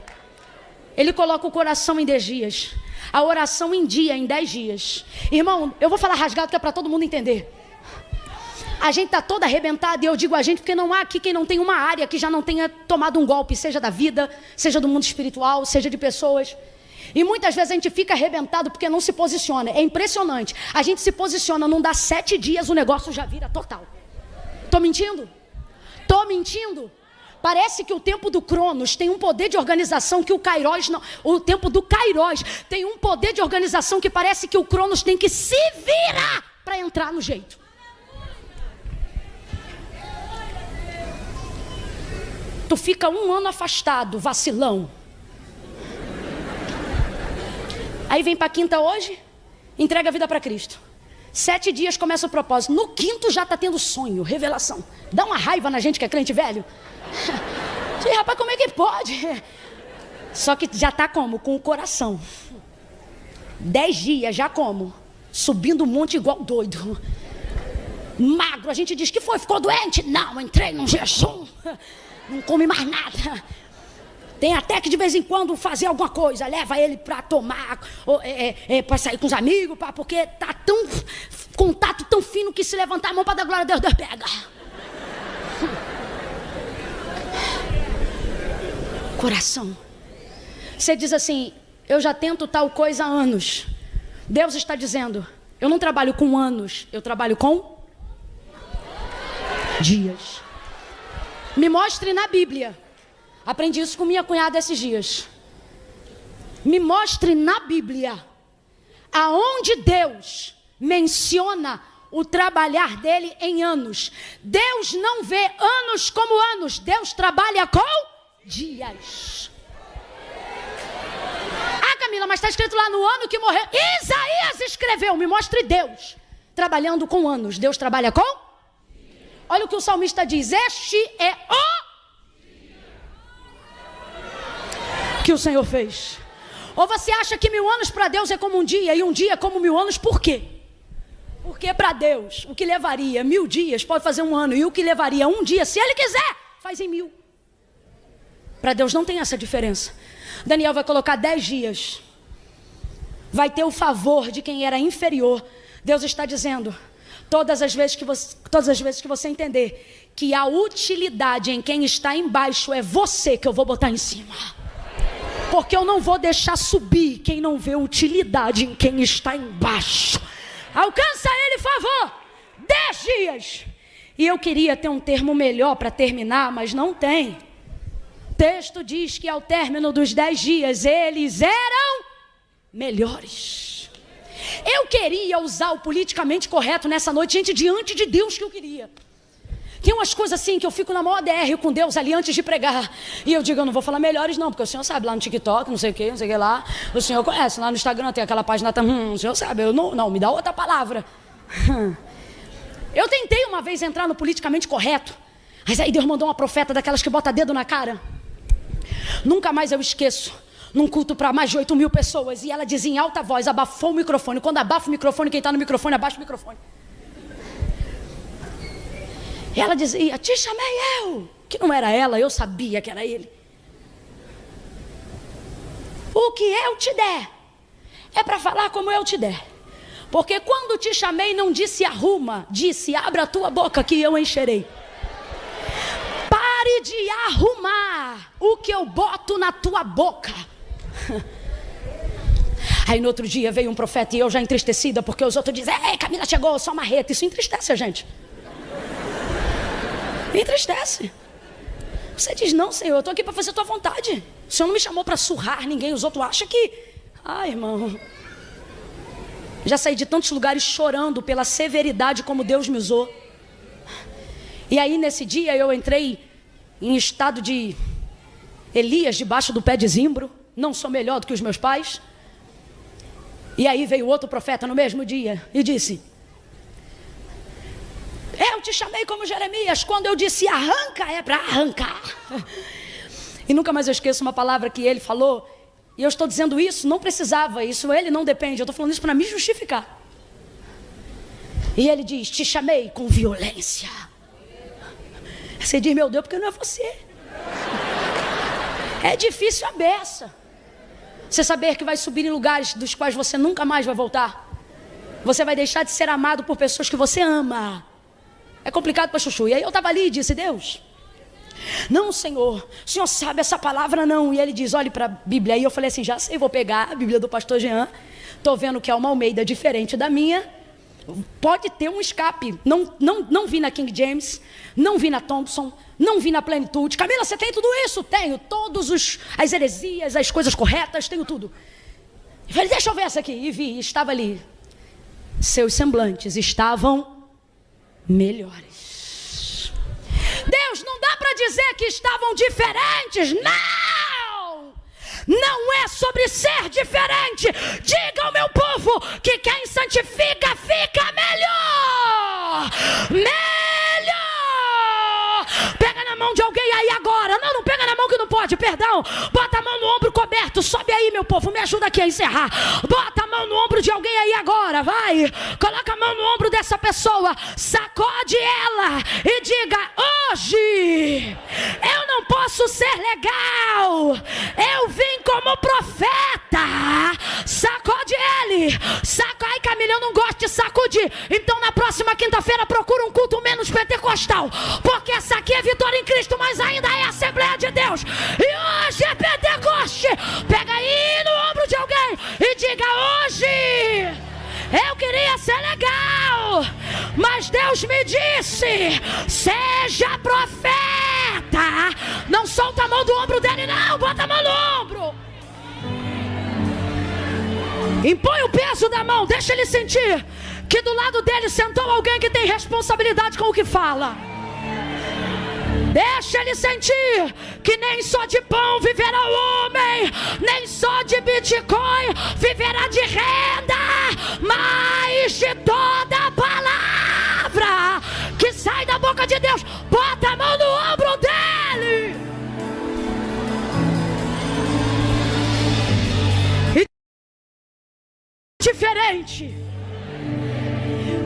Speaker 1: Ele coloca o coração em 10 dias, a oração em dia, em 10 dias. Irmão, eu vou falar rasgado que é para todo mundo entender. A gente está toda arrebentada, e eu digo a gente porque não há aqui quem não tem uma área que já não tenha tomado um golpe, seja da vida, seja do mundo espiritual, seja de pessoas. E muitas vezes a gente fica arrebentado porque não se posiciona. É impressionante. A gente se posiciona, não dá 7 dias, o negócio já vira total. Estou mentindo? Estou mentindo? Parece que o tempo do Cronos tem um poder de organização que o Kairos não... O tempo do Kairos tem um poder de organização que parece que o Cronos tem que se virar para entrar no jeito. Tu fica 1 ano afastado, vacilão. Aí vem para a quinta hoje, entrega a vida para Cristo. 7 dias começa o propósito. No 5º já está tendo sonho, revelação. Dá uma raiva na gente que é crente velho. E, rapaz, como é que pode? Só que já está como? Com o coração. 10 dias já como? Subindo um monte igual doido. Magro, a gente diz que foi, ficou doente? Não, entrei num jejum. Não come mais nada. Tem até que de vez em quando fazer alguma coisa. Leva ele para tomar, para sair com os amigos, porque tá tão contato tão fino que se levantar a mão para dar glória a Deus, Deus pega. Coração. Você diz assim, eu já tento tal coisa há anos. Deus está dizendo, eu não trabalho com anos, eu trabalho com dias. Me mostre na Bíblia. Aprendi isso com minha cunhada esses dias. Me mostre na Bíblia aonde Deus menciona o trabalhar dele em anos. Deus não vê anos como anos. Deus trabalha com dias. Ah, Camila, mas está escrito lá no ano que morreu. Isaías escreveu. Me mostre Deus trabalhando com anos. Deus trabalha com? Olha o que o salmista diz. Este é o que o Senhor fez. Ou você acha que 1000 anos para Deus é como um dia e um dia é como 1000 anos? Por quê? Porque para Deus o que levaria 1000 dias pode fazer 1 ano, e o que levaria 1 dia, se Ele quiser, faz em 1000. Para Deus não tem essa diferença. Daniel vai colocar 10 dias. Vai ter o favor de quem era inferior. Deus está dizendo, todas as vezes que você entender que a utilidade em quem está embaixo é você que eu vou botar em cima. Porque eu não vou deixar subir quem não vê utilidade em quem está embaixo. Alcança ele, favor. 10 dias. E eu queria ter um termo melhor para terminar, mas não tem. O texto diz que ao término dos 10 dias, eles eram melhores. Eu queria usar o politicamente correto nessa noite, gente, diante de Deus que eu queria. Tem umas coisas assim que eu fico na maior DR com Deus ali antes de pregar. E eu digo, eu não vou falar melhores não, porque o senhor sabe lá no TikTok, não sei o que lá. O senhor conhece, lá no Instagram tem aquela página, o senhor sabe, eu não, me dá outra palavra. Eu tentei uma vez entrar no politicamente correto, mas aí Deus mandou uma profeta daquelas que bota dedo na cara. Nunca mais eu esqueço. Num culto para mais de 8.000 pessoas. E ela dizia em alta voz, abafou o microfone. Quando abafa o microfone, quem está no microfone, abaixa o microfone. E ela dizia, te chamei eu. Que não era ela, eu sabia que era ele. O que eu te der é para falar como eu te der. Porque quando te chamei não disse arruma, disse abra a tua boca que eu encherei. Pare de arrumar o que eu boto na tua boca. Aí no outro dia veio um profeta e eu já entristecida, porque os outros dizem, ei, Camila chegou, só marreta. Isso entristece a gente. Entristece. Você diz, não, Senhor, eu estou aqui para fazer a tua vontade. O Senhor não me chamou para surrar ninguém. Os outros acham que... Ai, irmão. Já saí de tantos lugares chorando pela severidade como Deus me usou. E aí nesse dia eu entrei em estado de Elias debaixo do pé de zimbro. Não sou melhor do que os meus pais. E aí veio outro profeta no mesmo dia e disse, eu te chamei como Jeremias, quando eu disse arranca, é para arrancar. E nunca mais eu esqueço uma palavra que ele falou, e eu estou dizendo isso, não precisava, isso ele não depende, eu estou falando isso para me justificar. E ele diz, te chamei com violência. Você diz, meu Deus, porque não é você. É difícil a beça. Você saber que vai subir em lugares dos quais você nunca mais vai voltar. Você vai deixar de ser amado por pessoas que você ama. É complicado para chuchu. E aí eu estava ali e disse, Deus, não, Senhor, o Senhor sabe essa palavra não. E ele diz, olhe para a Bíblia. E eu falei assim, já sei, vou pegar a Bíblia do pastor Jean. Estou vendo que é uma Almeida diferente da minha. Pode ter um escape. Não vi na King James, não vi na Thompson, não vi na Plenitude. Camila, você tem tudo isso? Tenho, as heresias, as coisas corretas, tenho tudo. Eu falei, deixa eu ver essa aqui. E vi, estava ali. Seus semblantes estavam melhores. Deus, não dá para dizer que estavam diferentes, não! Não é sobre ser diferente. Diga ao meu povo que quem santifica fica melhor. Melhor. Pega na mão de alguém aí agora. Não pega na mão que não pode, perdão. Bota a mão no ombro coberto. Sobe aí, meu povo, me ajuda aqui a encerrar. Bota a mão no ombro de alguém aí agora, vai. Coloca a mão no ombro dessa pessoa. Sacode ela e diga, hoje eu não posso ser legal. Eu vim como profeta. Sacode ele. Ai, Camila, eu não gosto de sacudir. Então na próxima quinta-feira procura um culto menos pentecostal, porque essa aqui é Vitória em Cristo, mas ainda é Assembleia de Deus. E hoje é Pentecoste. Pega aí no ombro de alguém e diga, hoje eu queria ser legal, mas Deus me disse, seja profeta. Não solta a mão do ombro dele não, bota a mão no ombro. Impõe o peso da mão, deixa ele sentir que do lado dele sentou alguém que tem responsabilidade com o que fala. Deixa ele sentir que nem só de pão viverá o homem, nem só de Bitcoin viverá de renda, mas de toda a palavra que sai da boca de Deus. Bota a mão no ombro dele. Diferente.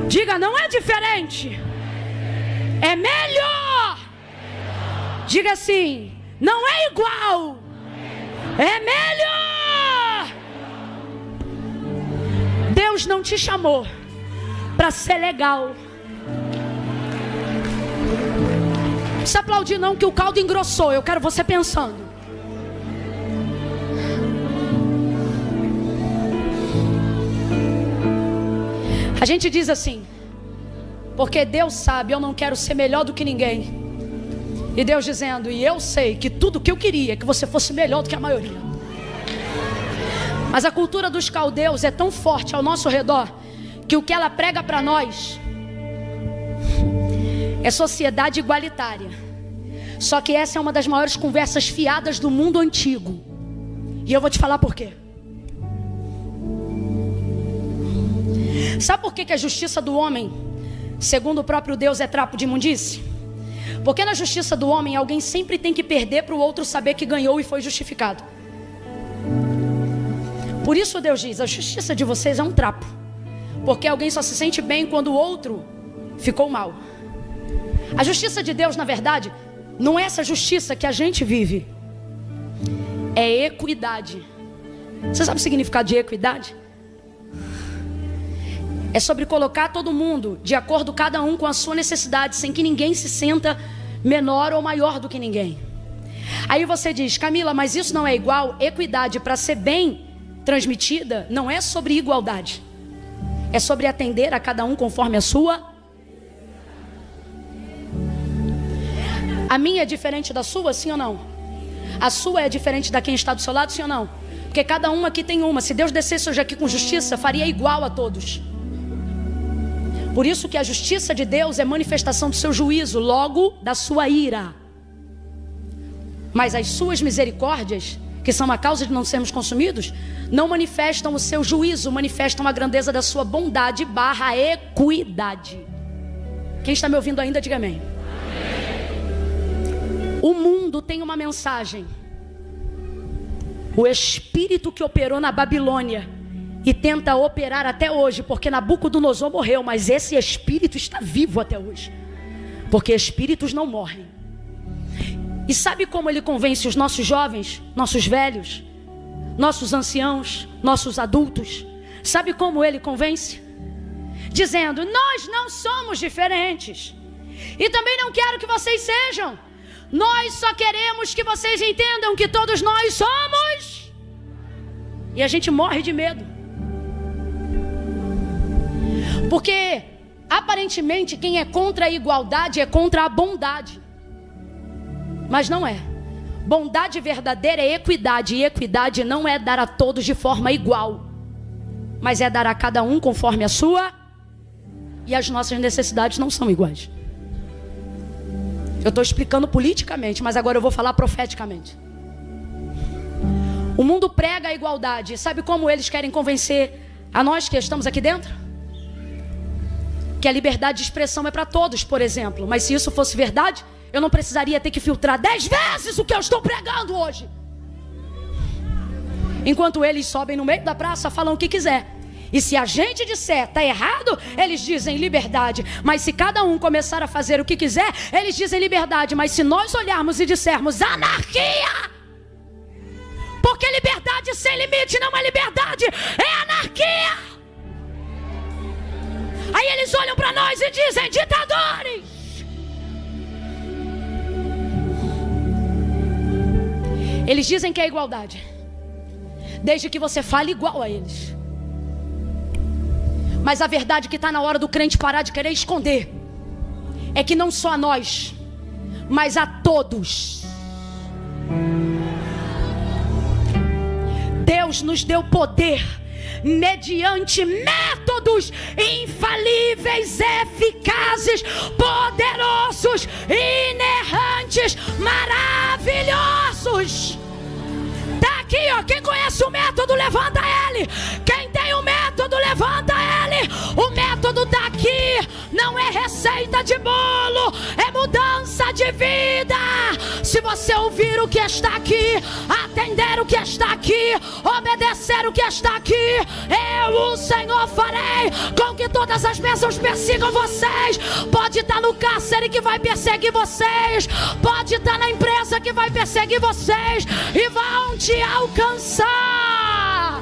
Speaker 1: Diga, não é diferente, é melhor. Diga assim, não é igual, é melhor. Deus não te chamou para ser legal. Não precisa aplaudir não, que o caldo engrossou. Eu quero você pensando. A gente diz assim, porque Deus sabe, eu não quero ser melhor do que ninguém. E Deus dizendo, e eu sei que tudo que eu queria é que você fosse melhor do que a maioria. Mas a cultura dos caldeus é tão forte ao nosso redor, que o que ela prega para nós é sociedade igualitária. Só que essa é uma das maiores conversas fiadas do mundo antigo. E eu vou te falar por quê. Sabe por que a justiça do homem, segundo o próprio Deus, é trapo de imundície? Porque na justiça do homem, alguém sempre tem que perder para o outro saber que ganhou e foi justificado. Por isso Deus diz, a justiça de vocês é um trapo. Porque alguém só se sente bem quando o outro ficou mal. A justiça de Deus, na verdade, não é essa justiça que a gente vive. É equidade. Você sabe o significado de equidade? É sobre colocar todo mundo de acordo, cada um com a sua necessidade, sem que ninguém se sinta menor ou maior do que ninguém. Aí você diz: Camila, mas isso não é igual? Equidade, para ser bem transmitida, não é sobre igualdade. É sobre atender a cada um conforme a sua. A minha é diferente da sua, sim ou não? A sua é diferente da quem está do seu lado, sim ou não? Porque cada um aqui tem uma. Se Deus descesse hoje aqui com justiça, faria igual a todos. Por isso que a justiça de Deus é manifestação do seu juízo, logo da sua ira. Mas as suas misericórdias, que são a causa de não sermos consumidos, não manifestam o seu juízo, manifestam a grandeza da sua bondade / equidade. Quem está me ouvindo ainda, diga amém. O mundo tem uma mensagem. O espírito que operou na Babilônia e tenta operar até hoje, porque Nabucodonosor morreu, mas esse espírito está vivo até hoje, porque espíritos não morrem. E sabe como ele convence os nossos jovens, nossos velhos, nossos anciãos, nossos adultos? Sabe como ele convence? Dizendo: nós não somos diferentes, e também não quero que vocês sejam. Nós só queremos que vocês entendam que todos nós somos. E a gente morre de medo, porque aparentemente quem é contra a igualdade é contra a bondade. Mas não é. Bondade verdadeira é equidade. E equidade não é dar a todos de forma igual, mas é dar a cada um conforme a sua. E as nossas necessidades não são iguais. Eu estou explicando politicamente, mas agora eu vou falar profeticamente. O mundo prega a igualdade. Sabe como eles querem convencer a nós que estamos aqui dentro? Que a liberdade de expressão é para todos, por exemplo. Mas se isso fosse verdade, eu não precisaria ter que filtrar 10 vezes o que eu estou pregando hoje. Enquanto eles sobem no meio da praça, falam o que quiser. E se a gente disser está errado, eles dizem liberdade. Mas se cada um começar a fazer o que quiser, eles dizem liberdade. Mas se nós olharmos e dissermos anarquia, porque liberdade sem limite não é liberdade, é anarquia. Aí eles olham para nós e dizem ditadores. Eles dizem que é igualdade, desde que você fale igual a eles. Mas a verdade que está na hora do crente parar de querer esconder é que não só a nós, mas a todos, Deus nos deu poder mediante métodos infalíveis, eficazes, poderosos, inerrantes, maravilhosos. Tá aqui, ó. Quem conhece o método, levanta ele. Quem tem o método, levanta ele. O método tá aqui. Não é receita de bolo, é mudança de vida. Se você ouvir o que está aqui, atender o que está aqui, obedecer o que está aqui, eu, o Senhor, farei com que todas as bênçãos persigam vocês. Pode estar no cárcere que vai perseguir vocês, pode estar na empresa que vai perseguir vocês e vão te alcançar.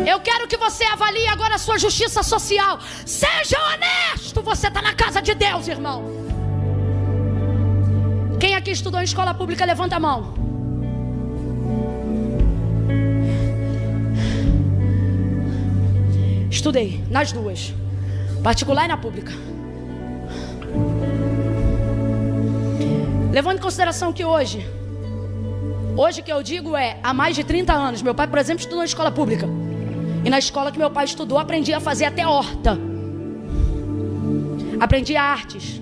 Speaker 1: Eu quero que você avalie agora a sua justiça social. Seja honesto, você está na casa de Deus, irmão. Quem aqui estudou em escola pública, levanta a mão. Estudei nas duas, particular e na pública. Levando em consideração que hoje que eu digo há mais de 30 anos, meu pai, por exemplo, estudou em escola pública. E na escola que meu pai estudou, aprendi a fazer até horta. Aprendi artes.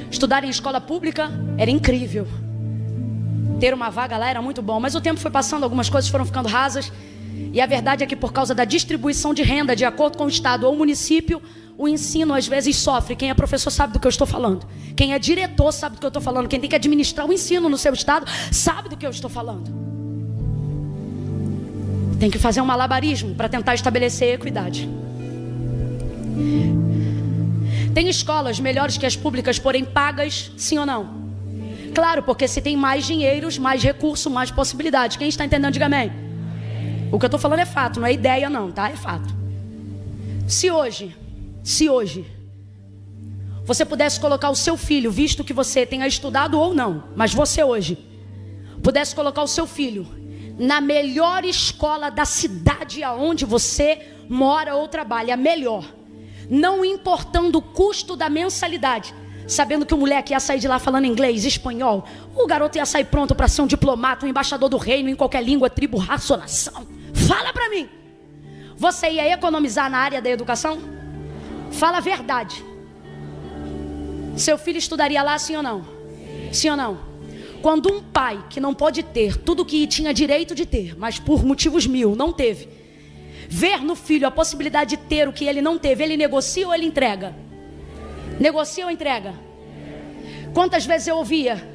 Speaker 1: Estudar em escola pública era incrível. Ter uma vaga lá era muito bom. Mas o tempo foi passando, algumas coisas foram ficando rasas. E a verdade é que por causa da distribuição de renda, de acordo com o estado ou o município, o ensino às vezes sofre. Quem é professor sabe do que eu estou falando. Quem é diretor sabe do que eu estou falando. Quem tem que administrar o ensino no seu estado sabe do que eu estou falando. Tem que fazer um malabarismo para tentar estabelecer equidade. Tem escolas melhores que as públicas, porém pagas, sim ou não? Claro, porque se tem mais dinheiros, mais recursos, mais possibilidades. Quem está entendendo, diga amém. O que eu estou falando é fato, não é ideia não, tá? É fato. Se hoje você pudesse colocar o seu filho, visto que você tenha estudado ou não, mas você hoje pudesse colocar o seu filho na melhor escola da cidade aonde você mora ou trabalha, melhor, não importando o custo da mensalidade, sabendo que o moleque ia sair de lá falando inglês, espanhol, o garoto ia sair pronto para ser um diplomata, um embaixador do reino em qualquer língua, tribo, raça ou nação. Fala para mim, você ia economizar na área da educação? Fala a verdade. Seu filho estudaria lá, sim ou não? Sim ou não? Quando um pai que não pode ter tudo o que tinha direito de ter, mas por motivos mil não teve, ver no filho a possibilidade de ter o que ele não teve, ele negocia ou ele entrega? Negocia ou entrega? Quantas vezes eu ouvia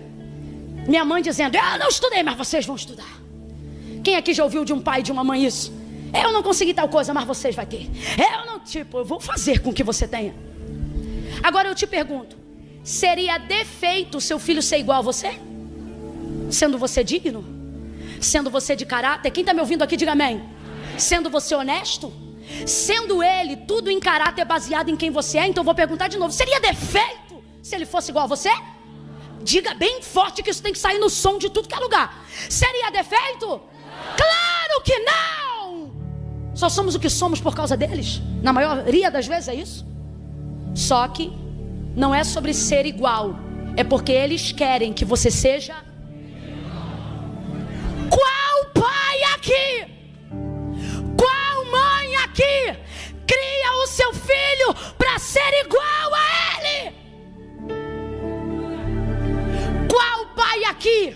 Speaker 1: minha mãe dizendo: eu não estudei, mas vocês vão estudar. Quem aqui já ouviu de um pai e de uma mãe isso? Eu não consegui tal coisa, mas vocês vão ter. Eu vou fazer com que você tenha. Agora eu te pergunto, seria defeito seu filho ser igual a você? Sendo você digno? Sendo você de caráter? Quem está me ouvindo aqui, diga amém. Sendo você honesto? Sendo ele tudo em caráter baseado em quem você é? Então eu vou perguntar de novo, seria defeito se ele fosse igual a você? Diga bem forte que isso tem que sair no som de tudo que é lugar. Seria defeito? Claro que não! Só somos o que somos por causa deles. Na maioria das vezes é isso. Só que não é sobre ser igual, é porque eles querem que você seja. Qual pai aqui, qual mãe aqui cria o seu filho para ser igual a ele? Qual pai aqui,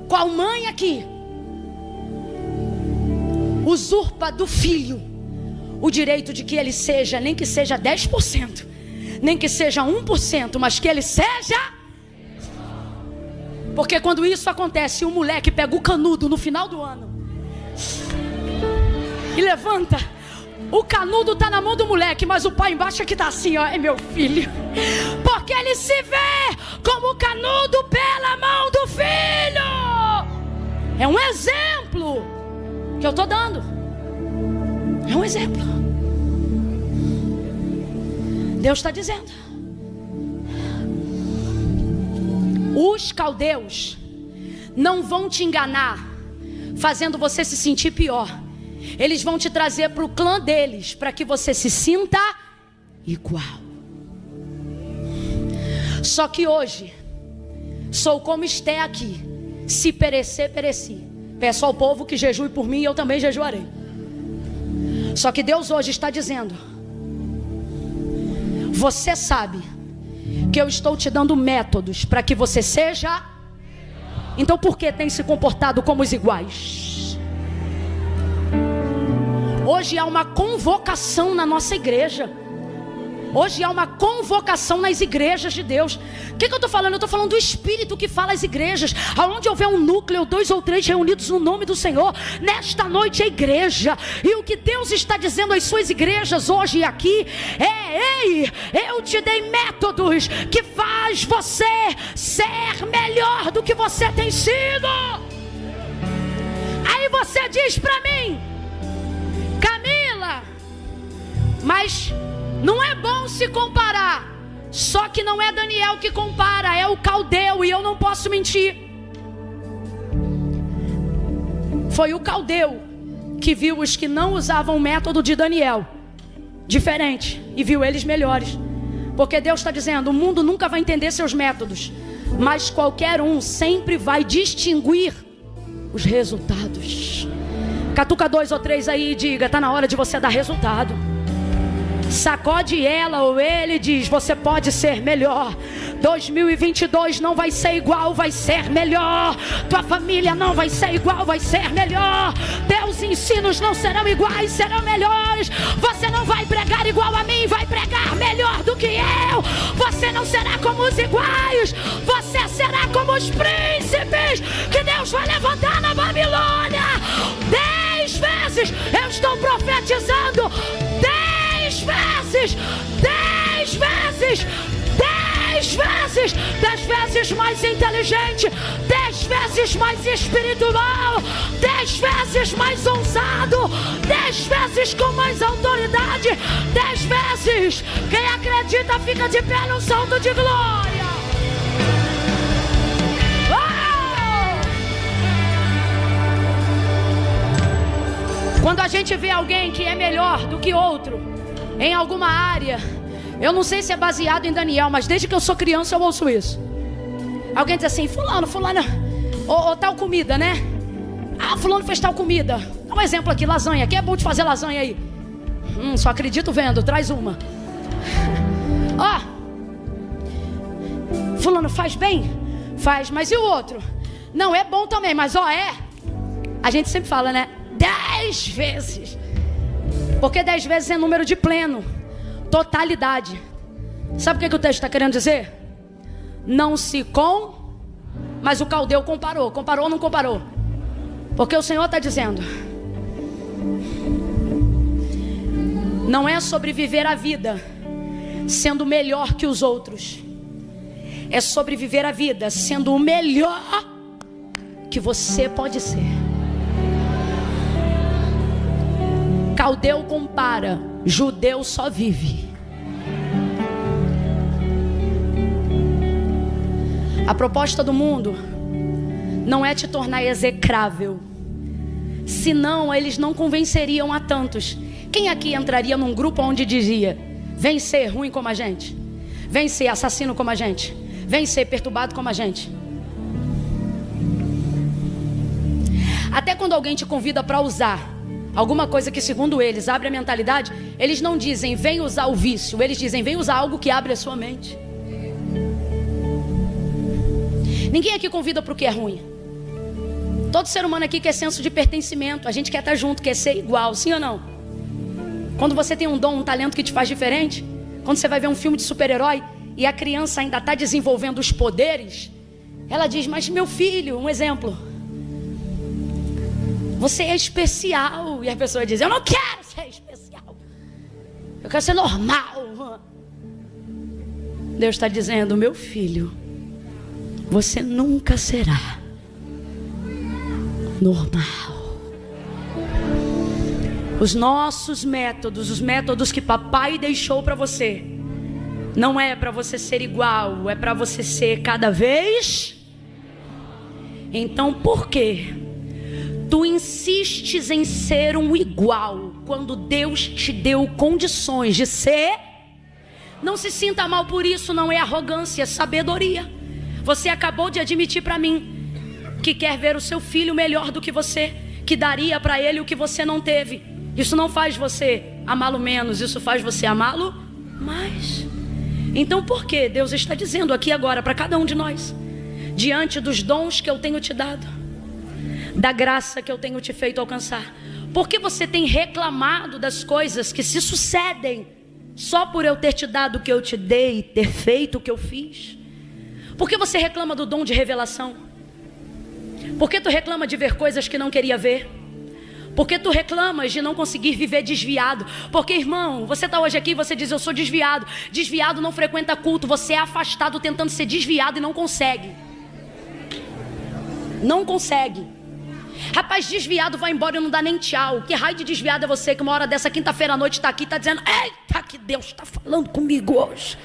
Speaker 1: qual mãe aqui usurpa do filho o direito de que ele seja, nem que seja 10%, nem que seja 1%, mas que ele seja? Porque quando isso acontece, o moleque pega o canudo no final do ano e levanta. O canudo está na mão do moleque, mas o pai embaixo é que está assim, ó, é meu filho. Porque ele se vê como o canudo pela mão do filho. É um exemplo que eu estou dando. É um exemplo. Deus está dizendo: os caldeus não vão te enganar, fazendo você se sentir pior. Eles vão te trazer para o clã deles, para que você se sinta igual. Só que hoje, sou como Esté aqui: se perecer, pereci. Peço ao povo que jejue por mim e eu também jejuarei. Só que Deus hoje está dizendo: você sabe que eu estou te dando métodos para que você seja. Então por que tem se comportado como os iguais? Hoje há uma convocação na nossa igreja. Hoje há uma convocação nas igrejas de Deus. O que eu estou falando? Eu estou falando do Espírito que fala às igrejas. Aonde houver um núcleo, 2 ou 3 reunidos no nome do Senhor, nesta noite é igreja. E o que Deus está dizendo às suas igrejas hoje e aqui é: ei, eu te dei métodos que faz você ser melhor do que você tem sido. Aí você diz para mim: Camila, mas não é bom se comparar. Só que não é Daniel que compara, é o caldeu, e eu não posso mentir. Foi o caldeu que viu os que não usavam o método de Daniel diferente e viu eles melhores. Porque Deus está dizendo: o mundo nunca vai entender seus métodos, mas qualquer um sempre vai distinguir os resultados. Catuca 2 ou 3 aí e diga: está na hora de você dar resultado. Sacode ela ou ele e diz: você pode ser melhor. 2022 não vai ser igual, vai ser melhor. Tua família não vai ser igual, vai ser melhor. Teus ensinos não serão iguais, serão melhores. Você não vai pregar igual a mim, vai pregar melhor do que eu. Você não será como os iguais, você será como os príncipes que Deus vai levantar na Babilônia. 10 vezes eu estou profetizando. 10 vezes, 10 vezes, 10 10 vezes mais inteligente, 10 vezes mais espiritual, 10 vezes mais ousado, 10 vezes com mais autoridade, 10 vezes. Quem acredita fica de pé no salto de glória. Quando a gente vê alguém que é melhor do que outro em alguma área, eu não sei se é baseado em Daniel, mas desde que eu sou criança eu ouço isso. Alguém diz assim: fulana, ou tal comida, né? Ah, fulano fez tal comida. Dá um exemplo aqui, lasanha. Quem é bom de fazer lasanha aí? Só acredito vendo, traz uma. Ó, fulano faz bem? Faz, mas e o outro? Não, é bom também, mas é. A gente sempre fala, né? 10 vezes. Porque 10 vezes é número de pleno, totalidade. Sabe o que o texto está querendo dizer? Não se mas o caldeu comparou. Comparou ou não comparou? Porque o Senhor está dizendo: não é sobre viver a vida sendo melhor que os outros, é sobre viver a vida sendo o melhor que você pode ser. Caldeu compara, judeu só vive. A proposta do mundo não é te tornar execrável, senão eles não convenceriam a tantos. Quem aqui entraria num grupo onde dizia: vem ser ruim como a gente, vem ser assassino como a gente, vem ser perturbado como a gente? Até quando alguém te convida para usar alguma coisa que segundo eles abre a mentalidade, eles não dizem vem usar o vício, eles dizem vem usar algo que abre a sua mente. Ninguém aqui convida para o que é ruim. Todo ser humano aqui quer senso de pertencimento. A gente quer estar junto, quer ser igual, sim ou não? Quando você tem um dom, um talento que te faz diferente, quando você vai ver um filme de super-herói e a criança ainda está desenvolvendo os poderes, ela diz: mas meu filho, um exemplo, você é especial. E a pessoa diz: eu não quero ser especial, eu quero ser normal. Deus está dizendo: meu filho, você nunca será normal. Os nossos métodos, os métodos que papai deixou para você, não é para você ser igual, é para você ser cada vez. Então por quê tu insistes em ser um igual quando Deus te deu condições de ser? Não se sinta mal por isso, não é arrogância, é sabedoria. Você acabou de admitir para mim que quer ver o seu filho melhor do que você, que daria para ele o que você não teve. Isso não faz você amá-lo menos, isso faz você amá-lo mais. Então por que Deus está dizendo aqui agora para cada um de nós, diante dos dons que eu tenho te dado, da graça que eu tenho te feito alcançar, por que você tem reclamado das coisas que se sucedem só por eu ter te dado o que eu te dei, ter feito o que eu fiz? Por que você reclama do dom de revelação? Por que tu reclama de ver coisas que não queria ver? Por que tu reclamas de não conseguir viver desviado? Porque, irmão, você está hoje aqui e você diz: eu sou desviado. Desviado não frequenta culto. Você é afastado tentando ser desviado e não consegue. Não consegue. Rapaz, desviado vai embora e não dá nem tchau. Que raio de desviado é você que uma hora dessa quinta-feira à noite está aqui e está dizendo: eita, que Deus está falando comigo hoje.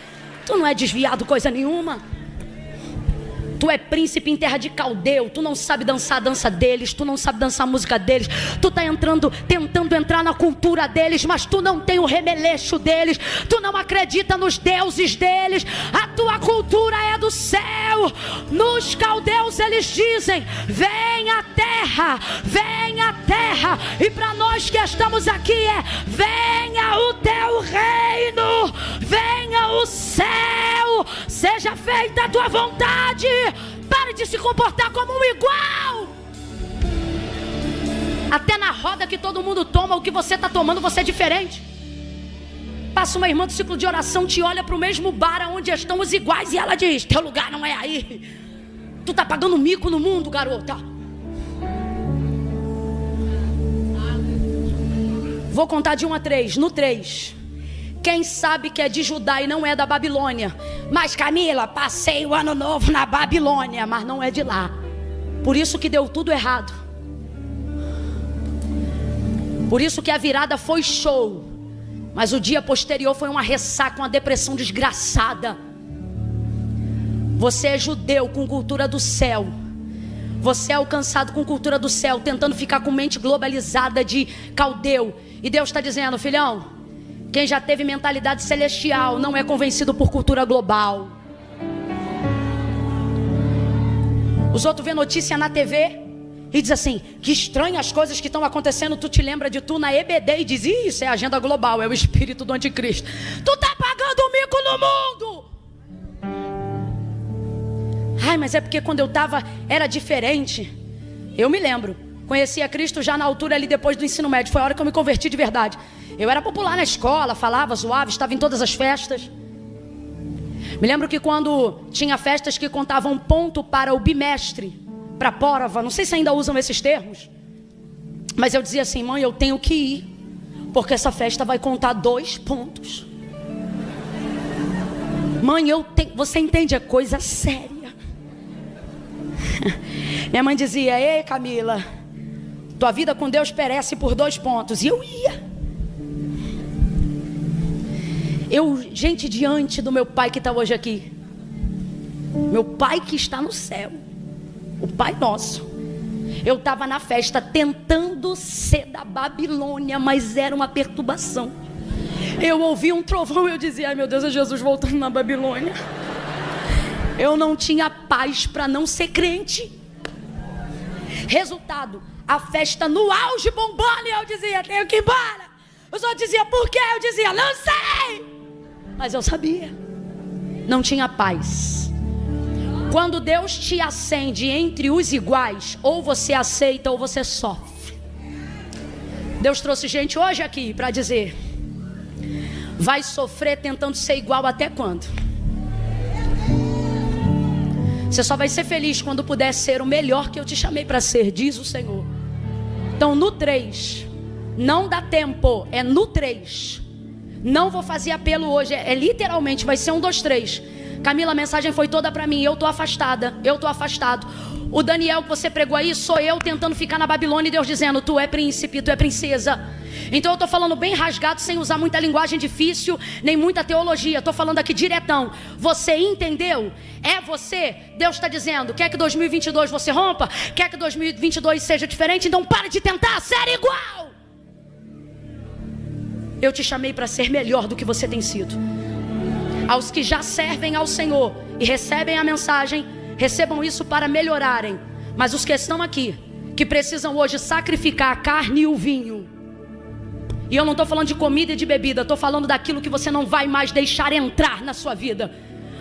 Speaker 1: Tu não é desviado coisa nenhuma. Tu é príncipe em terra de Caldeu. Tu não sabe dançar a dança deles. Tu não sabe dançar a música deles. Tu tá tentando entrar na cultura deles, mas tu não tem o remeleixo deles. Tu não acredita nos deuses deles. A tua cultura é do céu. Nos caldeus eles dizem: vem a terra, vem a terra. E para nós que estamos aqui é: venha o teu reino, venha o céu, seja feita a tua vontade. Pare de se comportar como um igual. Até na roda que todo mundo toma, o que você está tomando, você é diferente. Passa uma irmã do ciclo de oração, te olha para o mesmo bar onde estão os iguais e ela diz: teu lugar não é aí. Tu tá pagando mico no mundo, garota. Vou contar de 1 a 3. No 3, Quem sabe que é de Judá e não é da Babilônia. Mas Camila, passei o ano novo na Babilônia, mas não é de lá. Por isso que deu tudo errado. Por isso que a virada foi show, mas o dia posterior foi uma ressaca, uma depressão desgraçada. Você é judeu com cultura do céu. Você é alcançado com cultura do céu, tentando ficar com mente globalizada de caldeu. E Deus está dizendo, filhão, quem já teve mentalidade celestial não é convencido por cultura global. Os outros vêem notícia na TV e diz assim, que estranho as coisas que estão acontecendo. Tu te lembra de tu na EBD e diz, isso é a agenda global, é o espírito do anticristo. Tu tá pagando o mico no mundo. Ai, mas é porque quando eu estava era diferente. Eu me lembro, conheci a Cristo já na altura ali depois do ensino médio. Foi a hora que eu me converti de verdade. Eu era popular na escola, falava, zoava, estava em todas as festas. Me lembro que quando tinha festas que contavam ponto para o bimestre, para a prova, não sei se ainda usam esses termos, mas eu dizia assim, mãe, eu tenho que ir, porque essa festa vai contar 2 pontos. Mãe, você entende, é coisa séria. Minha mãe dizia, ei Camila, tua vida com Deus perece por 2 pontos. E eu ia. Gente, diante do meu pai que está hoje aqui, meu pai que está no céu, o Pai Nosso, eu estava na festa tentando ser da Babilônia, mas era uma perturbação. Eu ouvi um trovão e eu dizia, ai meu Deus, é Jesus voltando na Babilônia. Eu não tinha paz para não ser crente. Resultado, a festa no auge bombando e eu dizia, tenho que ir embora. Os outros diziam, por quê? Eu dizia, não sei. Mas eu sabia. Não tinha paz. Quando Deus te acende entre os iguais, ou você aceita ou você sofre. Deus trouxe gente hoje aqui para dizer, vai sofrer tentando ser igual até quando? Você só vai ser feliz quando puder ser o melhor que eu te chamei para ser, diz o Senhor. Então no 3, não dá tempo, é no 3. Não vou fazer apelo hoje, é literalmente, vai ser 1, 2, 3. Camila, a mensagem foi toda para mim, eu tô afastada, eu tô afastado. O Daniel que você pregou aí, sou eu tentando ficar na Babilônia e Deus dizendo, tu é príncipe, tu é princesa. Então eu tô falando bem rasgado, sem usar muita linguagem difícil, nem muita teologia. Tô falando aqui diretão. Você entendeu? É você. Deus está dizendo, quer que 2022 você rompa? Quer que 2022 seja diferente? Então para de tentar ser igual. Eu te chamei para ser melhor do que você tem sido. Aos que já servem ao Senhor e recebem a mensagem, recebam isso para melhorarem. Mas os que estão aqui, que precisam hoje sacrificar a carne e o vinho, e eu não estou falando de comida e de bebida, estou falando daquilo que você não vai mais deixar entrar na sua vida,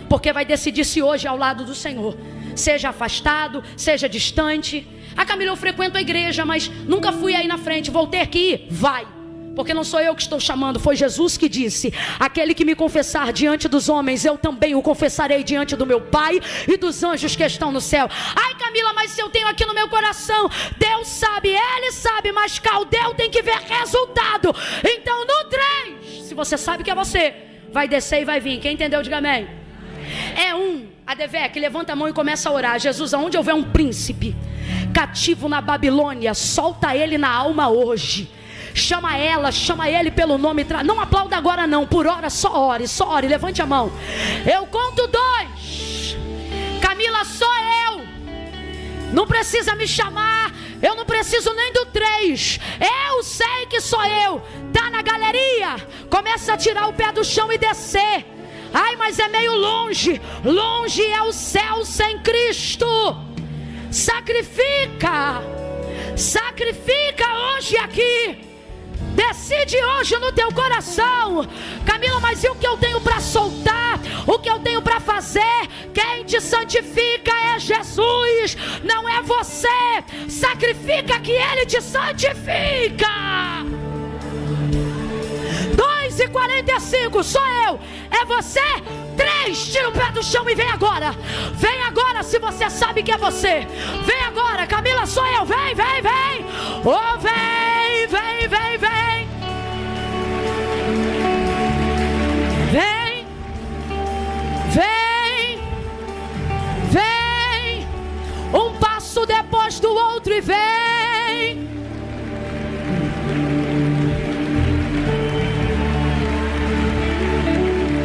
Speaker 1: porque vai decidir se hoje é ao lado do Senhor, seja afastado, seja distante. Ah, Camila, eu frequento a igreja, mas nunca fui aí na frente, vou ter que ir? Vai, porque não sou eu que estou chamando, foi Jesus que disse, aquele que me confessar diante dos homens, eu também o confessarei diante do meu Pai e dos anjos que estão no céu. Ai Camila, mas se eu tenho aqui no meu coração, Deus sabe, Ele sabe, mas Caldeu tem que ver resultado. Então no 3, se você sabe que é você, vai descer e vai vir. Quem entendeu, diga amém. É 1, Adevec, levanta a mão e começa a orar. Jesus, aonde houver um príncipe cativo na Babilônia, solta ele na alma hoje. Chama ela, chama ele pelo nome. Não aplauda agora não, por hora só ore, levante a mão. Eu conto 2. Camila, sou eu. Não precisa me chamar, eu não preciso nem do 3. Eu sei que sou eu. Tá na galeria, começa a tirar o pé do chão e descer. Ai, mas é meio longe. Longe é o céu sem Cristo. Sacrifica hoje aqui. Decide hoje no teu coração. Camila, mas e o que eu tenho para soltar? O que eu tenho para fazer? Quem te santifica é Jesus, não é você. Sacrifica que Ele te santifica. 2:45, sou eu, é você. 3, tira o pé do chão e vem agora. Vem agora se você sabe que é você. Vem agora, Camila, sou eu. Vem. Oh, vem. vem, vem, um passo depois do outro e vem.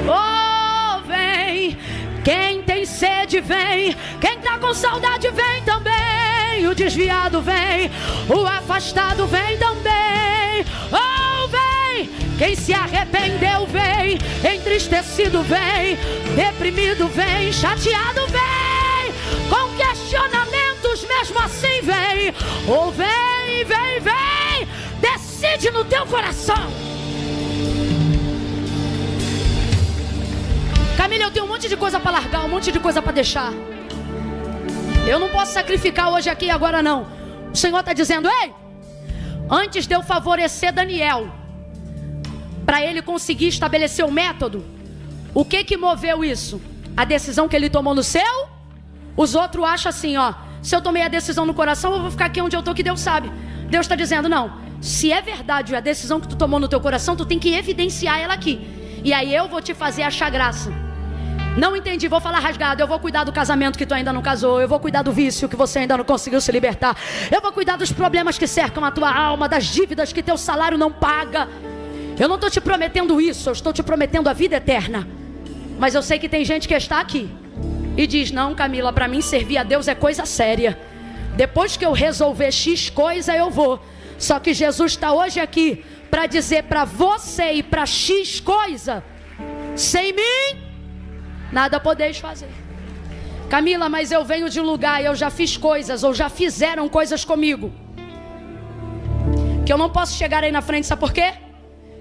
Speaker 1: Oh, vem, quem tem sede vem, quem tá com saudade vem também, o desviado vem, o afastado vem também. Oh, vem, quem se arrependeu vem, entristecido vem, deprimido vem, chateado vem, com questionamentos mesmo assim vem. Oh, vem, vem, vem, decide no teu coração. Camila, eu tenho um monte de coisa para largar, um monte de coisa para deixar. Eu não posso sacrificar hoje aqui e agora não. O Senhor está dizendo: ei, antes de eu favorecer Daniel, para ele conseguir estabelecer o método, o que moveu isso? A decisão que ele tomou no seu? Os outros acham assim, ó, se eu tomei a decisão no coração, eu vou ficar aqui onde eu estou, que Deus sabe. Deus está dizendo: não, se é verdade a decisão que tu tomou no teu coração, tu tem que evidenciar ela aqui. E aí eu vou te fazer achar graça. Não entendi, vou falar rasgado. Eu vou cuidar do casamento que tu ainda não casou. Eu vou cuidar do vício que você ainda não conseguiu se libertar. Eu vou cuidar dos problemas que cercam a tua alma, das dívidas que teu salário não paga. Eu não estou te prometendo isso, eu estou te prometendo a vida eterna. Mas eu sei que tem gente que está aqui e diz: não, Camila, para mim servir a Deus é coisa séria. Depois que eu resolver X coisa, eu vou. Só que Jesus está hoje aqui para dizer para você e para X coisa: sem mim nada podeis fazer. Camila, mas eu venho de um lugar, eu já fiz coisas, ou já fizeram coisas comigo, que eu não posso chegar aí na frente, sabe por quê?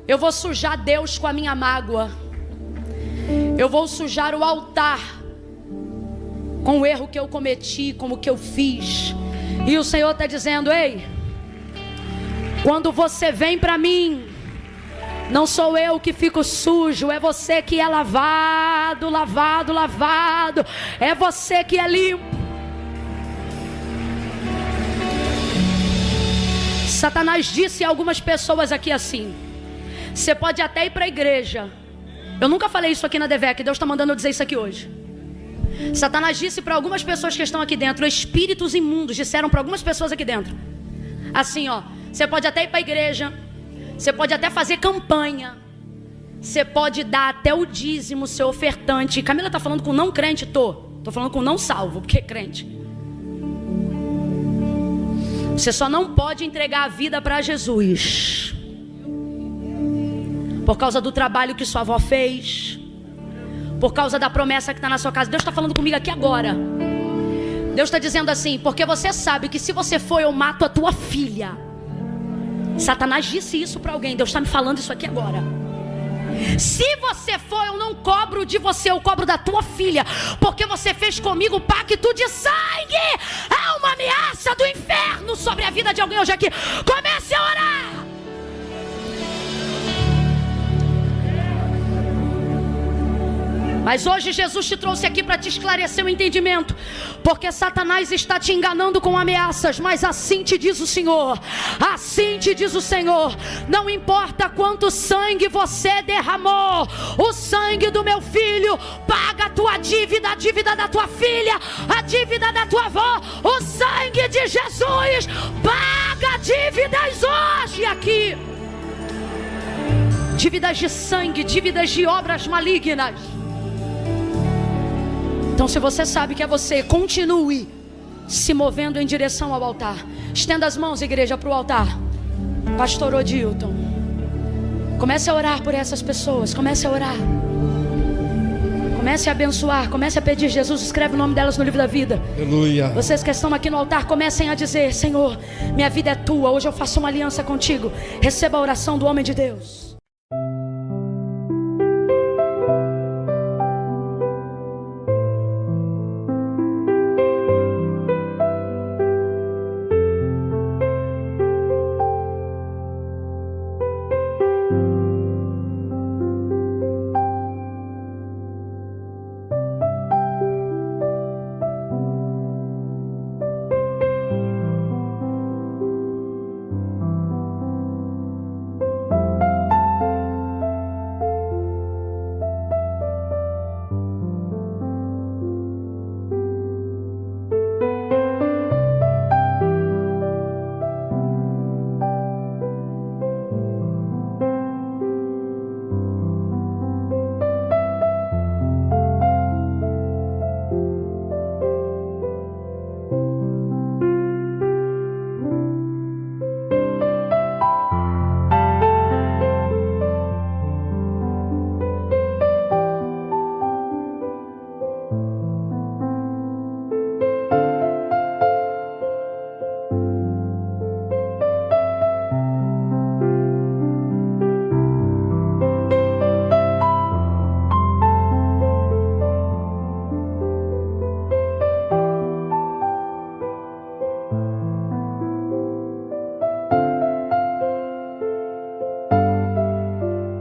Speaker 1: Eu vou sujar Deus com a minha mágoa. Eu vou sujar o altar com o erro que eu cometi, com o que eu fiz. E o Senhor está dizendo: ei, quando você vem para mim, não sou eu que fico sujo, é você que é lavado, lavado, lavado. É você que é limpo. Satanás disse a algumas pessoas aqui assim: você pode até ir para a igreja. Eu nunca falei isso aqui na DVEC, Deus está mandando eu dizer isso aqui hoje. Satanás disse para algumas pessoas que estão aqui dentro, espíritos imundos disseram para algumas pessoas aqui dentro, assim, ó: você pode até ir para a igreja, você pode até fazer campanha, você pode dar até o dízimo, ser ofertante. Camila está falando com não crente? Tô falando com não salvo, porque é crente. Você só não pode entregar a vida para Jesus por causa do trabalho que sua avó fez, por causa da promessa que está na sua casa. Deus está falando comigo aqui agora. Deus está dizendo assim: porque você sabe que se você for, eu mato a tua filha. Satanás disse isso para alguém. Deus está me falando isso aqui agora. Se você for, eu não cobro de você, eu cobro da tua filha, porque você fez comigo pacto de sangue. É uma ameaça do inferno sobre a vida de alguém hoje aqui. Comece a orar. Mas hoje Jesus te trouxe aqui para te esclarecer o entendimento, porque Satanás está te enganando com ameaças, mas assim te diz o Senhor, assim te diz o Senhor: não importa quanto sangue você derramou, o sangue do meu filho paga a tua dívida, a dívida da tua filha, a dívida da tua avó. O sangue de Jesus paga dívidas hoje aqui, dívidas de sangue, dívidas de obras malignas. Então, se você sabe que é você, continue se movendo em direção ao altar. Estenda as mãos, igreja, para o altar. Pastor Odilton, comece a orar por essas pessoas. Comece a orar. Comece a abençoar. Comece a pedir. Jesus escreve o nome delas no livro da vida. Aleluia. Vocês que estão aqui no altar, comecem a dizer: Senhor, minha vida é tua. Hoje eu faço uma aliança contigo. Receba a oração do homem de Deus.